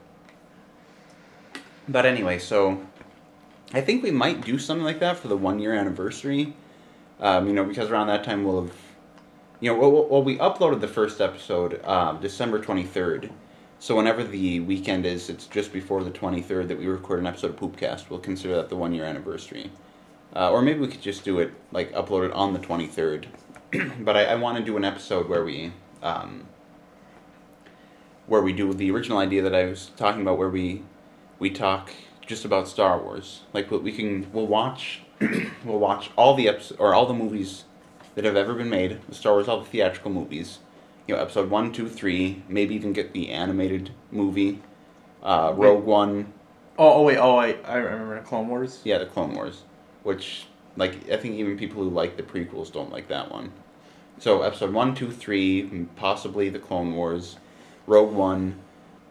But anyway, so I think we might do something like that for the 1-year anniversary. Because around that time we'll have... we uploaded the first episode December 23rd, So whenever the weekend is, it's just before the 23rd that we record an episode of Poopcast. We'll consider that the 1 year anniversary. Or maybe we could just do it, like, upload it on the 23rd. But I want to do an episode where we do the original idea that I was talking about, where we talk just about Star Wars. Like, we'll watch we'll watch all the all the movies that have ever been made, Star Wars, all the theatrical movies. Episode 1, 2, 3, maybe even get the animated movie, Rogue One. Wait, I remember Clone Wars. Yeah, the Clone Wars, which, like, I think even people who like the prequels don't like that one. So episode 1, 2, 3, possibly the Clone Wars, Rogue One,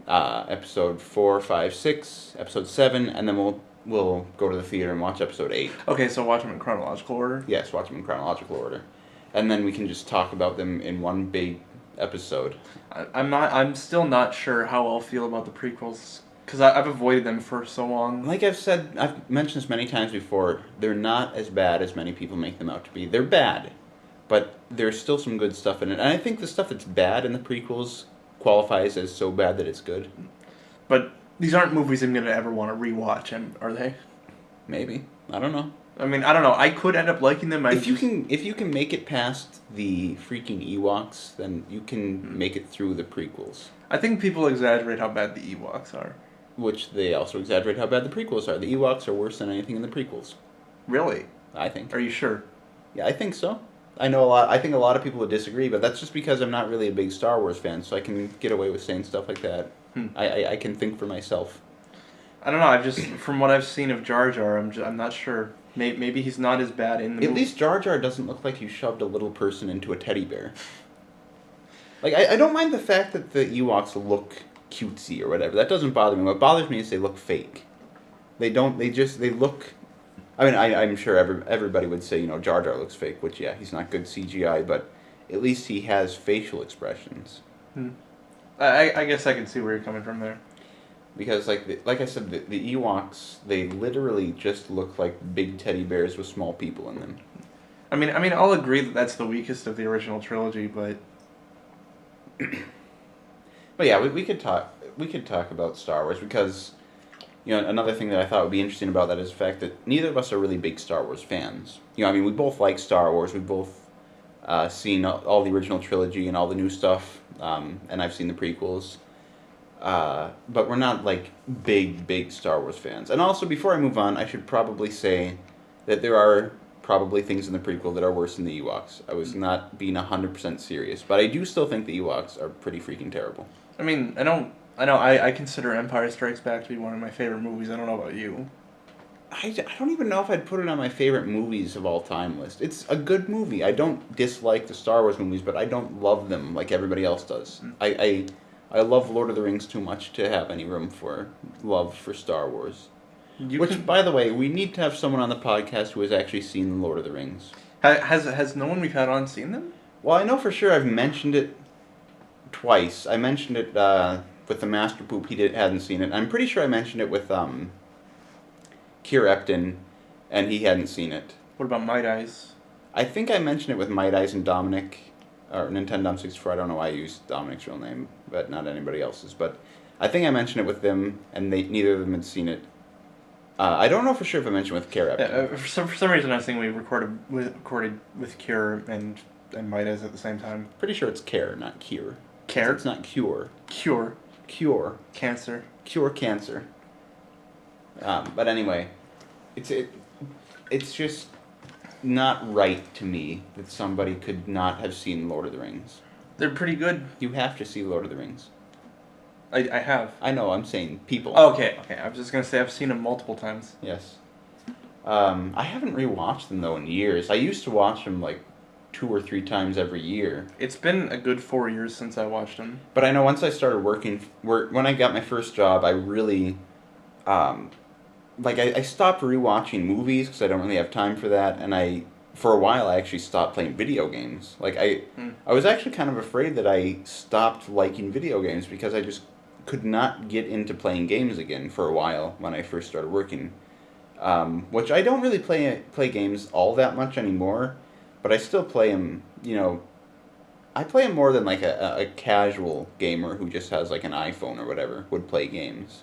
episode 4, 5, 6, episode 7, and then we'll go to the theater and watch episode 8. Okay, so watch them in chronological order? Yes, watch them in chronological order. And then we can just talk about them in one big episode. I'm still not sure how I'll feel about the prequels, because I've avoided them for so long. Like I've mentioned this many times before, they're not as bad as many people make them out to be. They're bad, but there's still some good stuff in it. And I think the stuff that's bad in the prequels qualifies as so bad that it's good. But these aren't movies I'm going to ever want to rewatch, are they? Maybe. I don't know. I mean, I don't know. I could end up liking them. If you can make it past the freaking Ewoks, then you can make it through the prequels. I think people exaggerate how bad the Ewoks are. Which they also exaggerate how bad the prequels are. The Ewoks are worse than anything in the prequels. Really? I think. Are you sure? Yeah, I think so. I think a lot of people would disagree, but that's just because I'm not really a big Star Wars fan, so I can get away with saying stuff like that. I can think for myself. I don't know. From what I've seen of Jar Jar, I'm not sure. Maybe he's not as bad in the At movie. least Jar Jar doesn't look like you shoved a little person into a teddy bear. Like, I don't mind the fact that the Ewoks look cutesy or whatever. That doesn't bother me. What bothers me is they look fake. They look... I mean, I'm sure everybody would say, Jar Jar looks fake, which, yeah, he's not good CGI, but at least he has facial expressions. I guess I can see where you're coming from there. Because, like I said, the Ewoks, they literally just look like big teddy bears with small people in them. I mean, I'll agree that that's the weakest of the original trilogy, but... But yeah, we could talk about Star Wars, because... another thing that I thought would be interesting about that is the fact that neither of us are really big Star Wars fans. I mean, we both like Star Wars. We've both seen all the original trilogy and all the new stuff, and I've seen the prequels. But we're not, like, big Star Wars fans. And also, before I move on, I should probably say that there are probably things in the prequel that are worse than the Ewoks. I was not being 100% serious, but I do still think the Ewoks are pretty freaking terrible. I mean, I consider Empire Strikes Back to be one of my favorite movies. I don't know about you. I don't even know if I'd put it on my favorite movies of all time list. It's a good movie. I don't dislike the Star Wars movies, but I don't love them like everybody else does. I love Lord of the Rings too much to have any room for love for Star Wars. By the way, we need to have someone on the podcast who has actually seen Lord of the Rings. Has no one we've had on seen them? Well, I know for sure I've mentioned it twice. I mentioned it with the Master Poop. He hadn't seen it. I'm pretty sure I mentioned it with Kier Epton, and he hadn't seen it. What about Might Eyes? I think I mentioned it with Might Eyes and Dominic, or Nintendo 64. I don't know why I used Dominic's real name, but not anybody else's. But I think I mentioned it with them, and neither of them had seen it. I don't know for sure if I mentioned it with Kier Epton. Yeah, for some reason, I was thinking we recorded with Cure and Might Eyes at the same time. Pretty sure it's Care, not Cure. Care? It's not Cure. Cure. Cure. Cancer. Cure cancer. But anyway, it's just not right to me that somebody could not have seen Lord of the Rings. They're pretty good. You have to see Lord of the Rings. I have. I know, I'm saying people. Oh, okay. I was just going to say I've seen them multiple times. Yes. I haven't rewatched them, though, in years. I used to watch them, like, 2 or 3 times every year. It's been a good 4 years since I watched them. But I know once I started when I got my first job, I really, I stopped rewatching movies because I don't really have time for that, and for a while, I actually stopped playing video games. I was actually kind of afraid that I stopped liking video games because I just could not get into playing games again for a while when I first started working. Which I don't really play games all that much anymore, but I still play them, I play it more than like a casual gamer who just has like an iPhone or whatever would play games.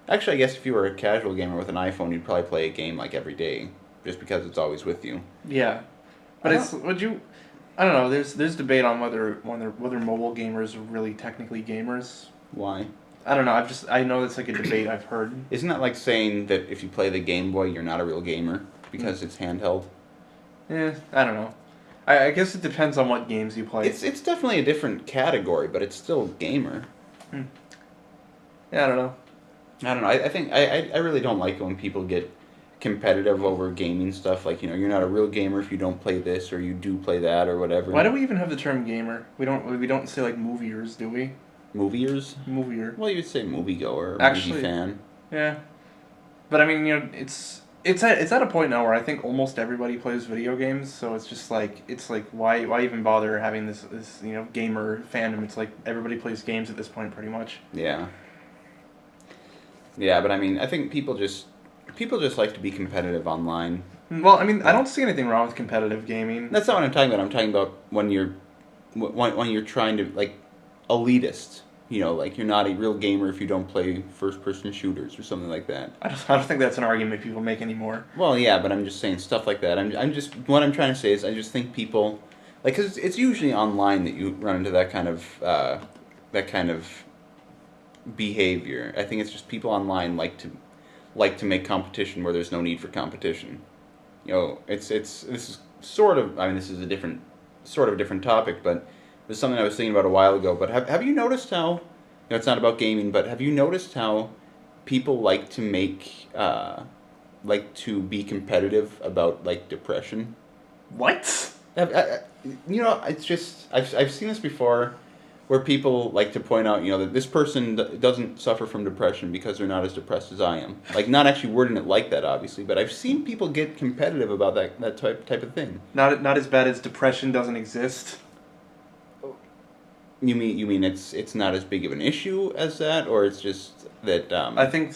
Actually, I guess if you were a casual gamer with an iPhone, you'd probably play a game like every day, just because it's always with you. Yeah, but I it's would you? I don't know. There's debate on whether mobile gamers are really technically gamers. Why? I don't know. I know that's like a debate I've heard. Isn't that like saying that if you play the Game Boy, you're not a real gamer because it's handheld? I don't know. I guess it depends on what games you play. It's definitely a different category, but it's still gamer. Yeah, I don't know. I don't know. I think I really don't like it when people get competitive over gaming stuff. Like, you're not a real gamer if you don't play this or you do play that or whatever. Why do we even have the term gamer? We don't say like moviers, do we? Moviers? Movier. Well, you'd say moviegoer or Actually, movie fan. Yeah, but I mean, it's at a point now where I think almost everybody plays video games. So it's like why even bother having this gamer fandom? It's like everybody plays games at this point, pretty much. Yeah. Yeah, but I mean, I think people just like to be competitive online. Well, I mean, I don't see anything wrong with competitive gaming. That's not what I'm talking about. I'm talking about when you're trying to, like, elitist. Like, you're not a real gamer if you don't play first-person shooters or something like that. I don't think that's an argument people make anymore. Well, yeah, but I'm just saying stuff like that. What I'm trying to say is I just think people, like, 'cause it's usually online that you run into that kind of behavior. I think it's just people online like to make competition where there's no need for competition. This is sort of, I mean, this is a different topic, but there's something I was thinking about a while ago. But have you noticed how, it's not about gaming, but have you noticed how people like to be competitive about, like, depression? What? It's just, I've seen this before, where people like to point out, that this person doesn't suffer from depression because they're not as depressed as I am. Like, not actually wording it like that, obviously, but I've seen people get competitive about that type of thing. Not as bad as depression doesn't exist. You mean it's not as big of an issue as that, or it's just that? I think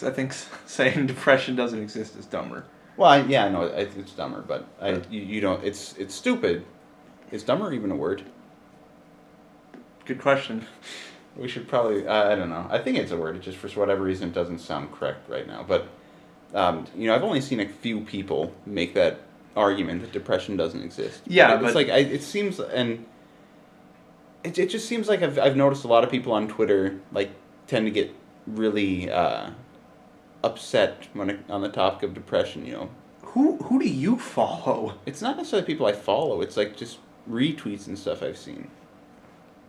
saying depression doesn't exist is dumber. Well, I know it's dumber, but you don't. It's stupid. Is dumber even a word? Good question. We should probably, I don't know. I think it's a word. It just, for whatever reason, it doesn't sound correct right now. But, I've only seen a few people make that argument that depression doesn't exist. Yeah, but it's like, it seems, and it just seems like I've noticed a lot of people on Twitter, like, tend to get really upset on the topic of depression, Who do you follow? It's not necessarily people I follow. It's like just retweets and stuff I've seen.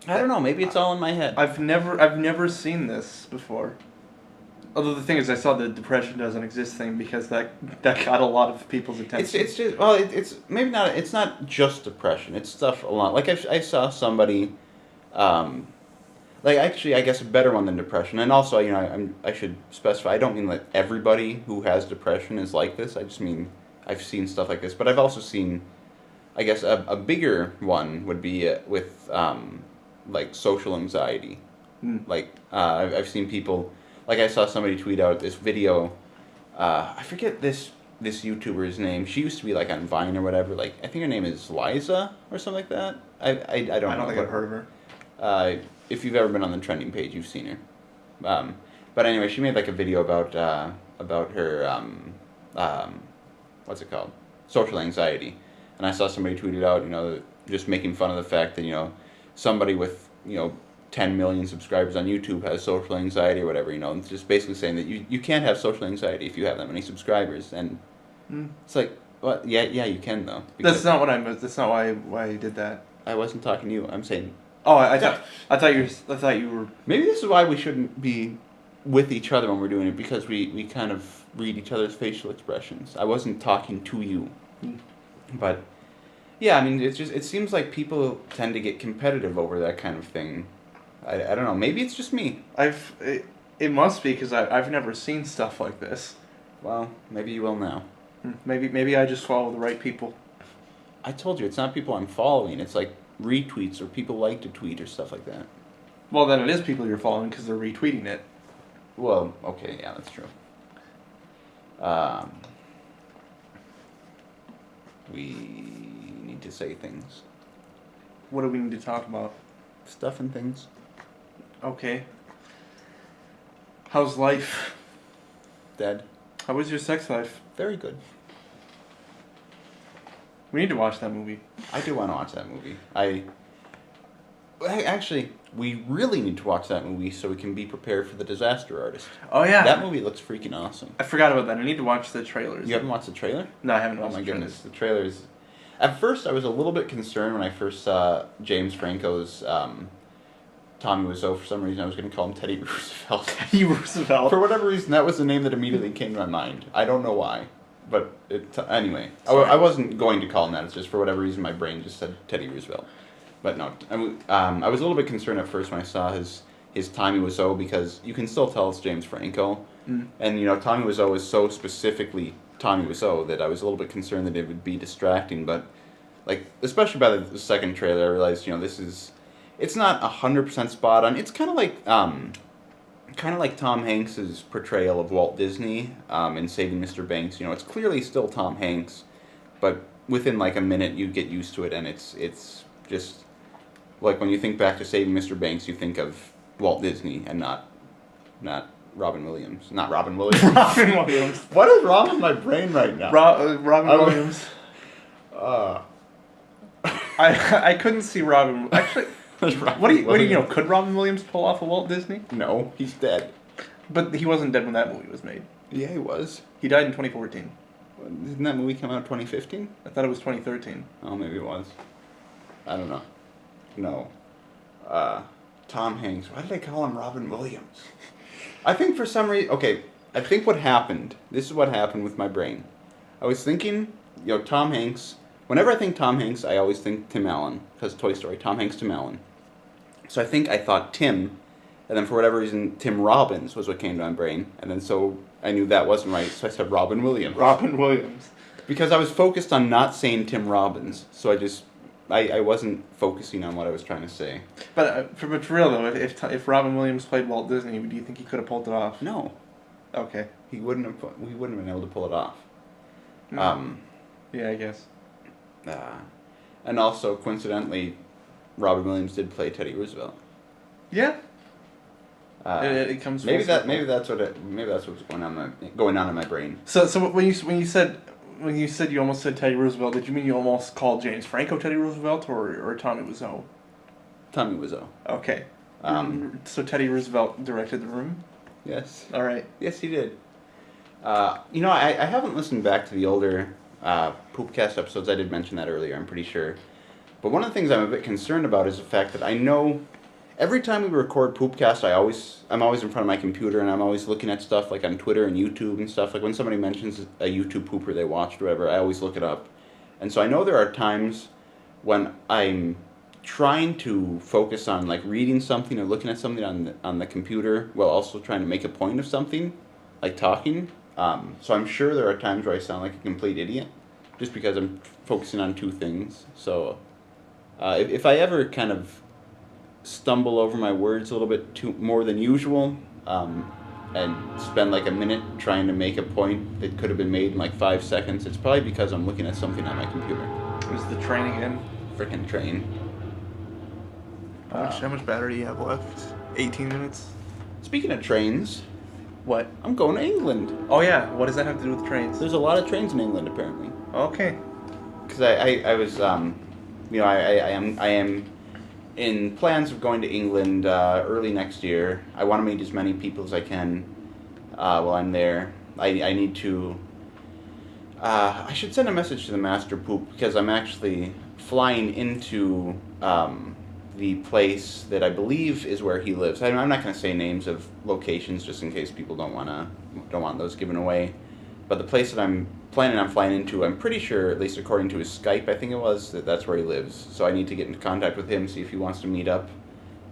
I don't know. Maybe it's all in my head. I've never seen this before. Although the thing is, I saw the depression doesn't exist thing because that got a lot of people's attention. It's just, well, it's maybe not. It's not just depression. It's stuff a lot. Like I saw somebody, like, actually, I guess a better one than depression. And also, I should specify. I don't mean that everybody who has depression is like this. I just mean I've seen stuff like this. But I've also seen, I guess, a bigger one would be with like social anxiety. Like, I've seen people, like, I saw somebody tweet out this video, I forget this YouTuber's name. She used to be, like, on Vine or whatever. Like, I think her name is Liza or something like that. I don't know. I don't think I've heard of her. If you've ever been on the trending page, you've seen her. But anyway, she made, like, a video about her, what's it called? Social anxiety. And I saw somebody tweet it out, just making fun of the fact that, somebody with, 10 million subscribers on YouTube has social anxiety or whatever, and just basically saying that you can't have social anxiety if you have that many subscribers. And it's like, well, yeah, you can, though. That's not what that's not why I did that. I wasn't talking to you. I'm saying... Oh, I thought you were... Maybe this is why we shouldn't be with each other when we're doing it, because we kind of read each other's facial expressions. I wasn't talking to you. But... yeah, I mean, it seems like people tend to get competitive over that kind of thing. I don't know. Maybe it's just me. It must be, because I've never seen stuff like this. Well, maybe you will now. Maybe I just follow the right people. I told you, it's not people I'm following. It's like retweets or people like to tweet or stuff like that. Well, then it is people you're following because they're retweeting it. Well, okay, yeah, that's true. We need to say things. What do we need to talk about? Stuff and things. Okay. How's life? Dead. How was your sex life? Very good. We need to watch that movie. I do want to watch that movie. Actually, we really need to watch that movie so we can be prepared for The Disaster Artist. Oh yeah. That movie looks freaking awesome. I forgot about that. I need to watch the trailers. You haven't watched the trailer? No, I haven't Oh watched my the goodness, trailers. the trailers. At first, I was a little bit concerned when I first saw James Franco's Tommy Wiseau. For some reason, I was going to call him Teddy Roosevelt. Teddy Roosevelt. For whatever reason, that was the name that immediately came to my mind. I don't know why, but anyway, Sorry. I wasn't going to call him that. It's just for whatever reason, my brain just said Teddy Roosevelt. But no, I was a little bit concerned at first when I saw his Tommy Wiseau, because you can still tell it's James Franco, and you know Tommy Wiseau is so specifically Tommy Wiseau that I was a little bit concerned that it would be distracting. But like, especially by the second trailer, I realized, you know, it's not 100% spot on. It's kind of like Tom Hanks's portrayal of Walt Disney in Saving Mr. Banks. You know, it's clearly still Tom Hanks, but within like a minute you get used to it, and it's just like when you think back to Saving Mr. Banks, you think of Walt Disney and not Robin Williams. Not Robin Williams. Robin Williams. What is wrong with my brain right now? Robin I don't- Williams. I couldn't see Robin. Actually, what do you know? Could Robin Williams pull off a Walt Disney? No, he's dead. But he wasn't dead when that movie was made. Yeah, he was. He died in 2014. Didn't that movie come out in 2015? I thought it was 2013. Oh, maybe it was. I don't know. No. Tom Hanks. Why did I call him Robin Williams? I think for some reason... Okay, I think what happened... This is what happened with my brain. I was thinking, you know, Tom Hanks... Whenever I think Tom Hanks, I always think Tim Allen. Because Toy Story. Tom Hanks, Tim Allen. So I thought Tim... And then for whatever reason, Tim Robbins was what came to my brain. And then so I knew that wasn't right, so I said Robin Williams. Robin Williams. Because I was focused on not saying Tim Robbins. So I wasn't focusing on what I was trying to say. But for real though, if Robin Williams played Walt Disney, do you think he could have pulled it off? No. Okay. We wouldn't have been able to pull it off. Yeah, I guess. And also, coincidentally, Robin Williams did play Teddy Roosevelt. Yeah. It comes. Maybe full circle. that's what's going on in my brain. So when you said you almost said Teddy Roosevelt, did you mean you almost called James Franco Teddy Roosevelt or Tommy Wiseau? Tommy Wiseau. Okay. So Teddy Roosevelt directed The Room? Yes. All right. Yes, he did. You know, I haven't listened back to the older Poopcast episodes. I did mention that earlier, I'm pretty sure. But one of the things I'm a bit concerned about is the fact that I know every time we record Poopcast, I'm always in front of my computer, and I'm always looking at stuff like on Twitter and YouTube and stuff. Like when somebody mentions a YouTube pooper they watched or whatever, I always look it up. And so I know there are times when I'm trying to focus on like reading something or looking at something on the computer while also trying to make a point of something, like talking. So I'm sure there are times where I sound like a complete idiot, just because I'm focusing on two things. So if I ever kind of stumble over my words a little bit more than usual, and spend like a minute trying to make a point that could have been made in like 5 seconds, it's probably because I'm looking at something on my computer. Is the train again? Frickin' train. How much battery do you have left? 18 minutes? Speaking of trains, What? I'm going to England. Oh yeah, what does that have to do with trains? There's a lot of trains in England apparently. Okay. Because I was, you know, I am in plans of going to England early next year. I want to meet as many people as I can while I'm there. I need to... I should send a message to the Master Poop, because I'm actually flying into the place that I believe is where he lives. I'm not going to say names of locations just in case people don't want those given away. But the place that I'm planning on flying into, I'm pretty sure, at least according to his Skype, I think it was, that's where he lives. So I need to get into contact with him, see if he wants to meet up.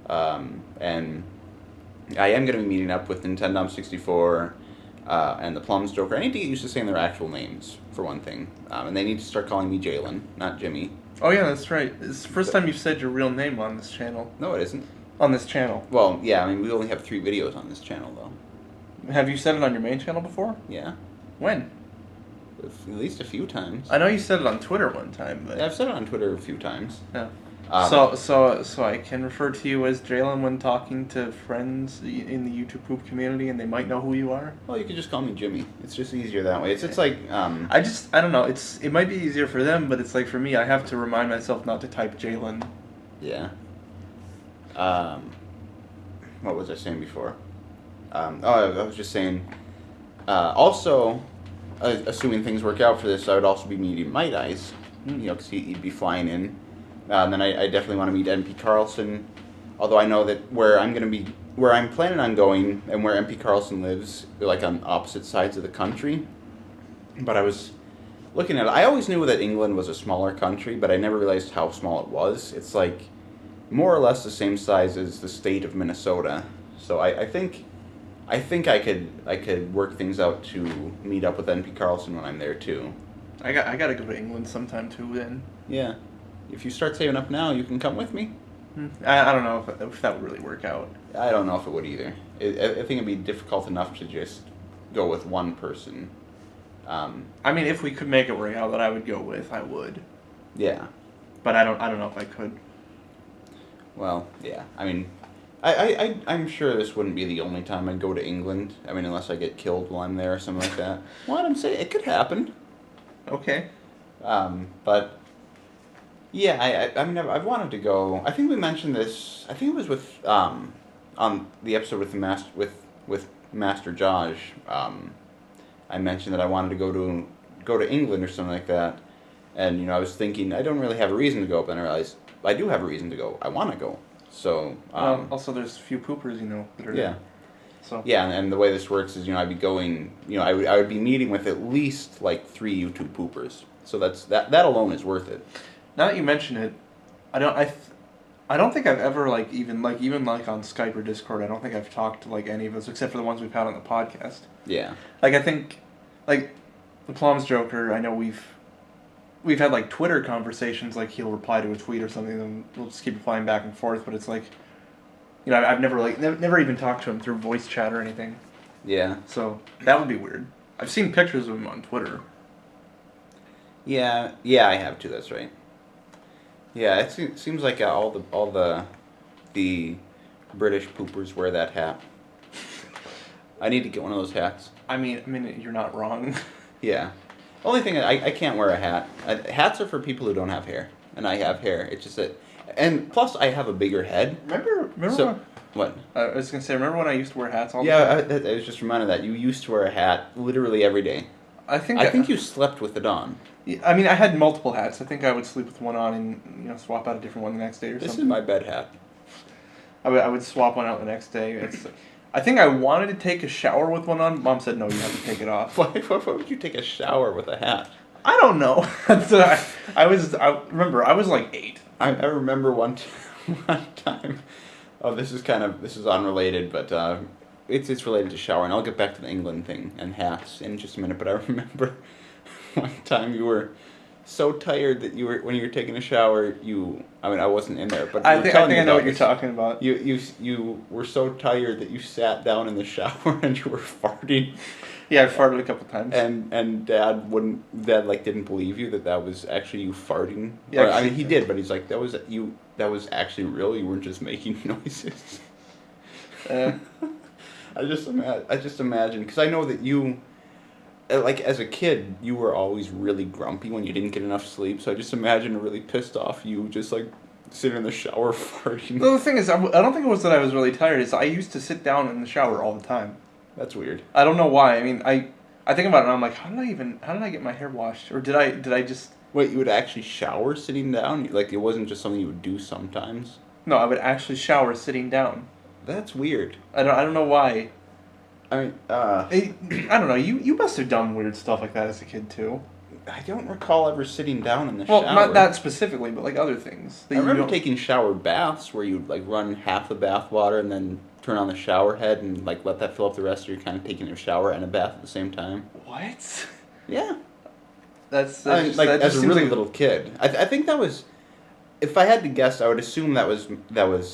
And I am going to be meeting up with Nintendo 64 and the Plum Stoker. I need to get used to saying their actual names, for one thing. And they need to start calling me Jalen, not Jimmy. Oh yeah, that's right. It's the first time you've said your real name on this channel. No, it isn't. On this channel. Well, yeah, I mean, we only have 3 videos on this channel, though. Have you said it on your main channel before? Yeah. When? At least a few times. I know you said it on Twitter one time, but... I've said it on Twitter a few times. Yeah. So I can refer to you as Jalen when talking to friends in the YouTube poop community, and they might know who you are. Well, you could just call me Jimmy. It's just easier that way. It's like I don't know. It might be easier for them, but it's like for me, I have to remind myself not to type Jalen. yeah. What was I saying before? I was just saying. Also, assuming things work out for this, I would also be meeting Might Eyes. You know, because he'd be flying in. And then I definitely want to meet MP Carlson. Although I know that where I'm planning on going, and where MP Carlson lives, they're like on opposite sides of the country. But I was looking at it. I always knew that England was a smaller country, but I never realized how small it was. It's like more or less the same size as the state of Minnesota. So I think I could work things out to meet up with NP Carlson when I'm there too. I gotta go to England sometime too. Then Yeah, if you start saving up now, you can come with me. I don't know if that would really work out. I don't know if it would either. I think it'd be difficult enough to just go with one person. I mean, if we could make it work out that I would go with, I would. Yeah. But I don't know if I could. Well, yeah. I mean, I'm sure this wouldn't be the only time I'd go to England. I mean, unless I get killed while I'm there or something like that. What I'm saying, it could happen. Okay. But yeah, I mean, I've wanted to go. I think we mentioned this. I think it was with on the episode with with Master Josh. I mentioned that I wanted to go to England or something like that, and you know, I was thinking I don't really have a reason to go, but then I realized I do have a reason to go. I want to go. So also, there's a few poopers, you know, that are yeah. So Yeah, and the way this works is, you know, I'd be going, you know, I would be meeting with at least like 3 YouTube poopers. So that alone is worth it. Now that you mention it, I don't think I've ever even on Skype or Discord. I don't think I've talked to like any of us except for the ones we've had on the podcast. Yeah. Like I think, like the Plums Joker. I know we've had like Twitter conversations. Like he'll reply to a tweet or something, and we'll just keep replying back and forth. But it's like, you know, I've never even talked to him through voice chat or anything. Yeah. So that would be weird. I've seen pictures of him on Twitter. Yeah, I have too. That's right. Yeah, it seems like all the British poopers wear that hat. I need to get one of those hats. I mean, you're not wrong. Yeah. Only thing I can't wear a hat. Hats are for people who don't have hair, and I have hair. It's just that, and plus I have a bigger head. Remember So what? I was gonna say, remember when I used to wear hats all the Yeah, time? I was just reminded that you used to wear a hat literally every day. I think you slept with it on. I mean, I had multiple hats. I think I would sleep with one on and, you know, swap out a different one the next day or This something. is my bed hat. I would swap one out the next day. I think I wanted to take a shower with one on. Mom said, no, you have to take it off. Why would you take a shower with a hat? I don't know. I remember, I was like 8. I remember one time. Oh, this is unrelated, but it's related to showering. I'll get back to the England thing and hats in just a minute. But I remember one time you were so tired that when you were taking a shower, I wasn't in there, but I think I know what you're talking about. You were so tired that you sat down in the shower and you were farting. Yeah, I farted a couple times. And Dad didn't believe you that was actually you farting. Yeah, I mean he did, but he's like that was you. That was actually real. You weren't just making noises. I just imagine because I know that you, like as a kid, you were always really grumpy when you didn't get enough sleep. So I just imagine a really pissed off you just like sitting in the shower farting. Well, the thing is, I don't think it was that I was really tired. It's I used to sit down in the shower all the time. That's weird. I don't know why. I mean, I think about it and I'm like, how did I get my hair washed? Or did I just... Wait, you would actually shower sitting down? Like, it wasn't just something you would do sometimes? No, I would actually shower sitting down. That's weird. I don't know why. I mean, I don't know. You must have done weird stuff like that as a kid, too. I don't recall ever sitting down in the shower. Well, not that specifically, but like other things. I remember taking shower baths where you'd like run half the bath water and then turn on the shower head and like let that fill up the rest. You're kind of taking a shower and a bath at the same time. What? Yeah. That's I mean, like that as a really like... little kid. I think that was, if I had to guess, I would assume that was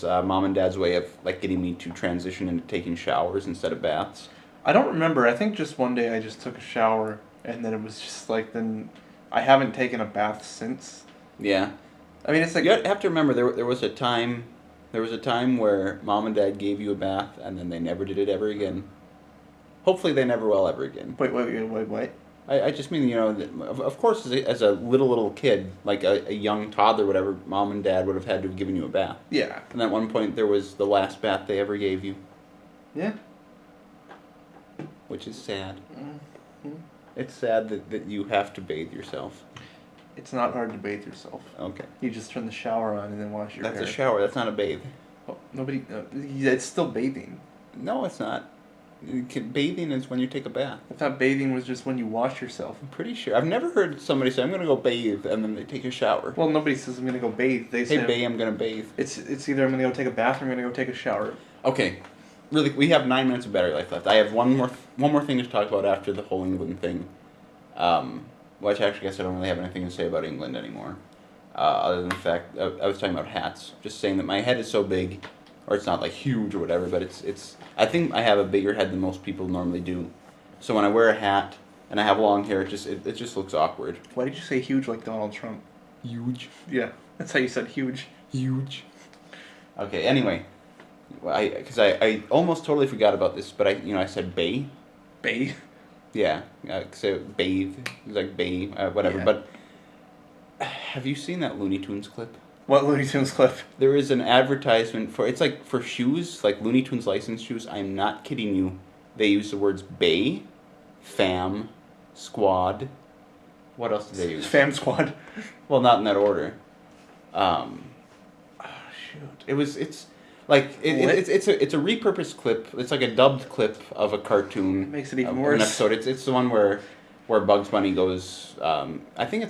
Mom and Dad's way of like getting me to transition into taking showers instead of baths. I don't remember. I think just one day I just took a shower and then it was just like then I haven't taken a bath since. Yeah. I mean, it's like You have to remember there was a time where mom and dad gave you a bath and then they never did it ever again. Hopefully they never will ever again. wait, what? I just mean, that, of course, as a little kid, like a young toddler, whatever, mom and dad would have had to have given you a bath. Yeah. And at one point, there was the last bath they ever gave you, Yeah. which is sad. Mm-hmm. It's sad that you have to bathe yourself. It's not hard to bathe yourself. Okay. You just turn the shower on and then wash your That's hair. a shower. That's not a bathe. Oh, nobody. It's still bathing. No, it's not. Bathing is when you take a bath. I thought bathing was just when you wash yourself. I'm pretty sure. I've never heard somebody say, I'm going to go bathe, and then they take a shower. Well, nobody says I'm gonna go bathe. They Hey, say babe, I'm going to bathe. it's either I'm gonna go take a bath or I'm gonna go take a shower. Okay. Really, we have 9 minutes of battery life left. I have one more thing to talk about after the whole England thing. Which actually, I guess I don't really have anything to say about England anymore. Other than the fact, I was talking about hats. Just saying that my head is so big, or it's not like huge or whatever, but it's. I think I have a bigger head than most people normally do. So when I wear a hat and I have long hair, it just looks awkward. Why did you say huge like Donald Trump? Huge. Yeah, that's how you said huge. Huge. Okay. Anyway, because I almost totally forgot about this, but I said bay. Bay. Yeah, so bathe. It's like bathe, whatever. Yeah. But have you seen that Looney Tunes clip? What Looney Tunes clip? There is an advertisement it's like for shoes, like Looney Tunes licensed shoes. I'm not kidding you. They use the words bay, fam, squad. What else do they use? Fam Squad. Well, not in that order. Shoot. It's a repurposed clip. It's like a dubbed clip of a cartoon. Makes it even of worse. An episode. It's the one where Bugs Bunny goes. I think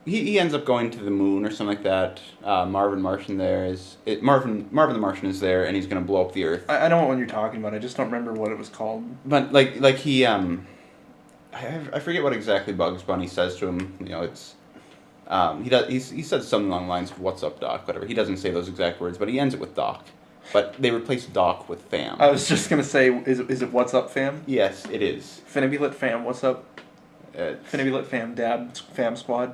he ends up going to the moon or something like that. Marvin the Martian is there, and he's gonna blow up the Earth. I know what one you're talking about. I just don't remember what it was called. But like he I forget what exactly Bugs Bunny says to him. It's. He says something along the lines of "What's up, Doc?" Whatever. He doesn't say those exact words, but he ends it with Doc. But they replace Doc with Fam. I was just gonna say, is it What's Up, Fam? Yes, it is. Finibulate Fam, what's up? Finibulate Fam, Dad, Fam Squad.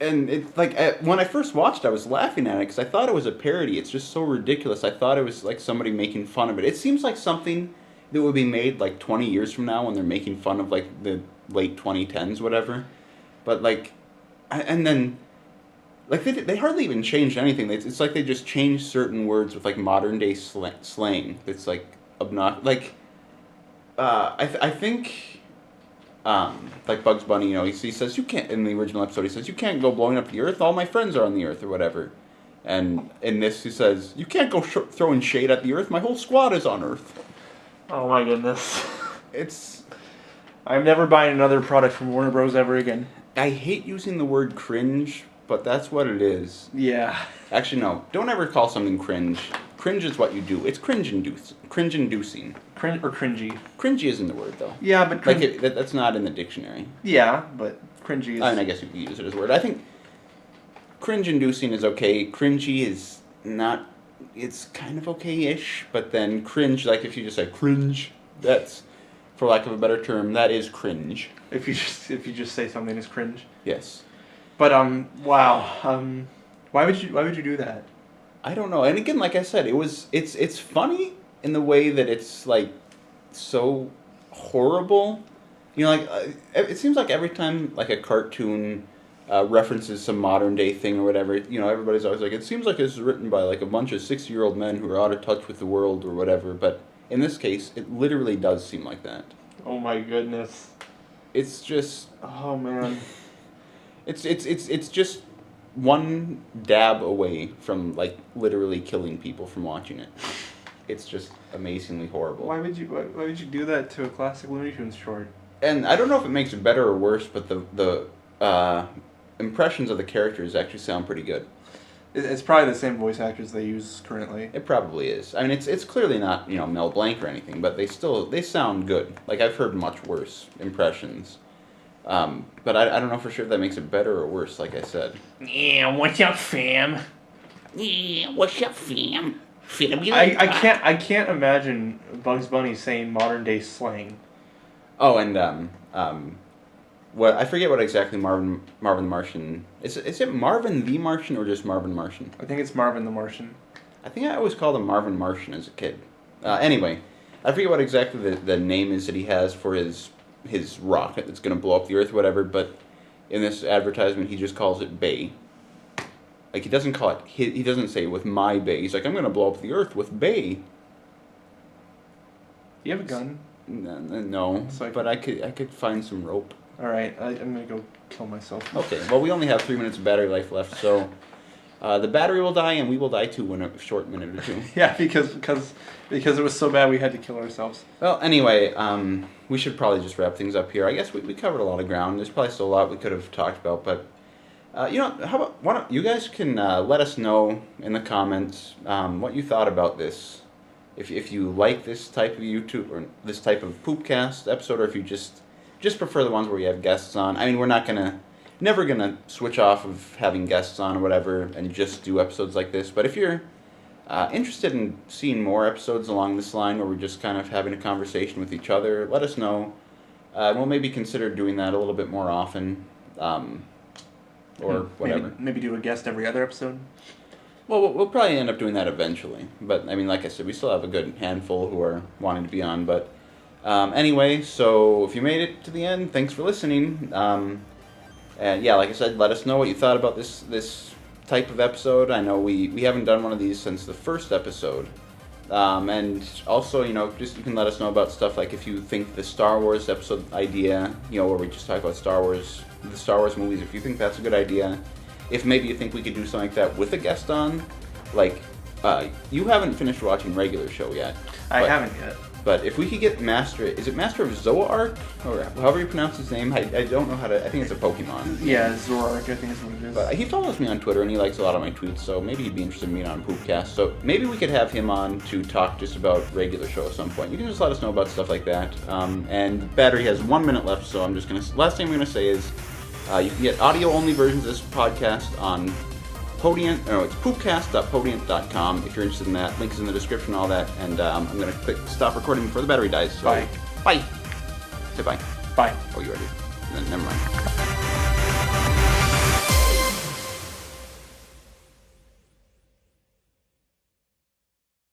And it's like when I first watched, I was laughing at it because I thought it was a parody. It's just so ridiculous. I thought it was like somebody making fun of it. It seems like something that would be made like 20 years from now when they're making fun of like the late 2010s, whatever. But like. And then, like, they hardly even changed anything. It's like they just changed certain words with, like, modern-day slang. It's, like, obnoxious. Like, I think, like, Bugs Bunny, he says, you can't, in the original episode, he says, you can't go blowing up the Earth. All my friends are on the Earth, or whatever. And in this, he says, you can't go throwing shade at the Earth. My whole squad is on Earth. Oh my goodness. It's... I'm never buying another product from Warner Bros. Ever again. I hate using the word cringe, but that's what it is. Yeah. Actually, no. Don't ever call something cringe. Cringe is what you do. It's cringe-inducing. Cringe or cringy. Cringy isn't the word, though. Yeah, but That's not in the dictionary. yeah, but cringy is. I mean, I guess you could use it as a word. I think cringe-inducing is okay. Cringy is not... It's kind of okay-ish, but then cringe, like if you just say cringe, that's, for lack of a better term, that is cringe. If you just say something is cringe. Yes. But wow. Why would you do that? I don't know. And again, like I said, it's funny in the way that it's like so horrible. It seems like every time like a cartoon references some modern day thing or whatever, everybody's always like, it seems like it's written by like a bunch of 60-year-old men who are out of touch with the world or whatever. But in this case, it literally does seem like that. Oh my goodness. It's just. Oh man. It's just one dab away from like literally killing people from watching it. It's just amazingly horrible. Why would you do that to a classic Looney Tunes short? And I don't know if it makes it better or worse, but the impressions of the characters actually sound pretty good. It's probably the same voice actors they use currently. It probably is. I mean, it's clearly not Mel Blanc or anything, but they sound good. Like I've heard much worse impressions. But I don't know for sure if that makes it better or worse, like I said. Yeah, what's up, fam? Yeah, what's up, fam? Finna be like I can't imagine Bugs Bunny saying modern day slang. Oh, and what I forget what exactly Marvin the Martian is. Is it Marvin the Martian or just Marvin Martian? I think it's Marvin the Martian. I think I always called him Marvin Martian as a kid. Anyway, I forget what exactly the name is that he has for his rocket that's going to blow up the Earth, or whatever. But in this advertisement, he just calls it Bay. Like he doesn't call it. He doesn't say with my Bay. He's like, I'm going to blow up the Earth with Bay. You have a gun? No, So but I could find some rope. All right, I'm gonna go kill myself. Okay, well we only have 3 minutes of battery life left, so the battery will die and we will die too in a short minute or two. Yeah, because it was so bad we had to kill ourselves. Well, anyway, we should probably just wrap things up here. I guess we covered a lot of ground. There's probably still a lot we could have talked about, but how about why don't you guys can let us know in the comments what you thought about this. If you like this type of YouTube or this type of Poopcast episode, or if you just prefer the ones where you have guests on. I mean, we're never gonna switch off of having guests on or whatever and just do episodes like this. But if you're interested in seeing more episodes along this line where we're just kind of having a conversation with each other, let us know. We'll maybe consider doing that a little bit more often, or whatever. Maybe do a guest every other episode. Well, we'll probably end up doing that eventually. But, I mean, like I said, we still have a good handful who are wanting to be on. But anyway, so if you made it to the end, thanks for listening. And, yeah, like I said, let us know what you thought about this type of episode. I know we haven't done one of these since the first episode. And also, just you can let us know about stuff like if you think the Star Wars episode idea, where we just talk about the Star Wars movies, if you think that's a good idea. If maybe you think we could do something like that with a guest on, like, you haven't finished watching Regular Show yet. I haven't yet. But if we could get Master of Zoark, or however you pronounce his name, I don't know how to, I think it's a Pokemon. Yeah, Zoark, I think is what it is. But he follows me on Twitter and he likes a lot of my tweets, so maybe he'd be interested in being on Poopcast. So maybe we could have him on to talk just about Regular Show at some point. You can just let us know about stuff like that. And battery has 1 minute left, so last thing I'm gonna say is, you can get audio-only versions of this podcast on Podiant. No, it's poopcast.podiant.com if you're interested in that. Link is in the description, all that. And I'm going to click stop recording before the battery dies. So, bye. Bye. Say bye. Bye. Oh, you already. Never mind.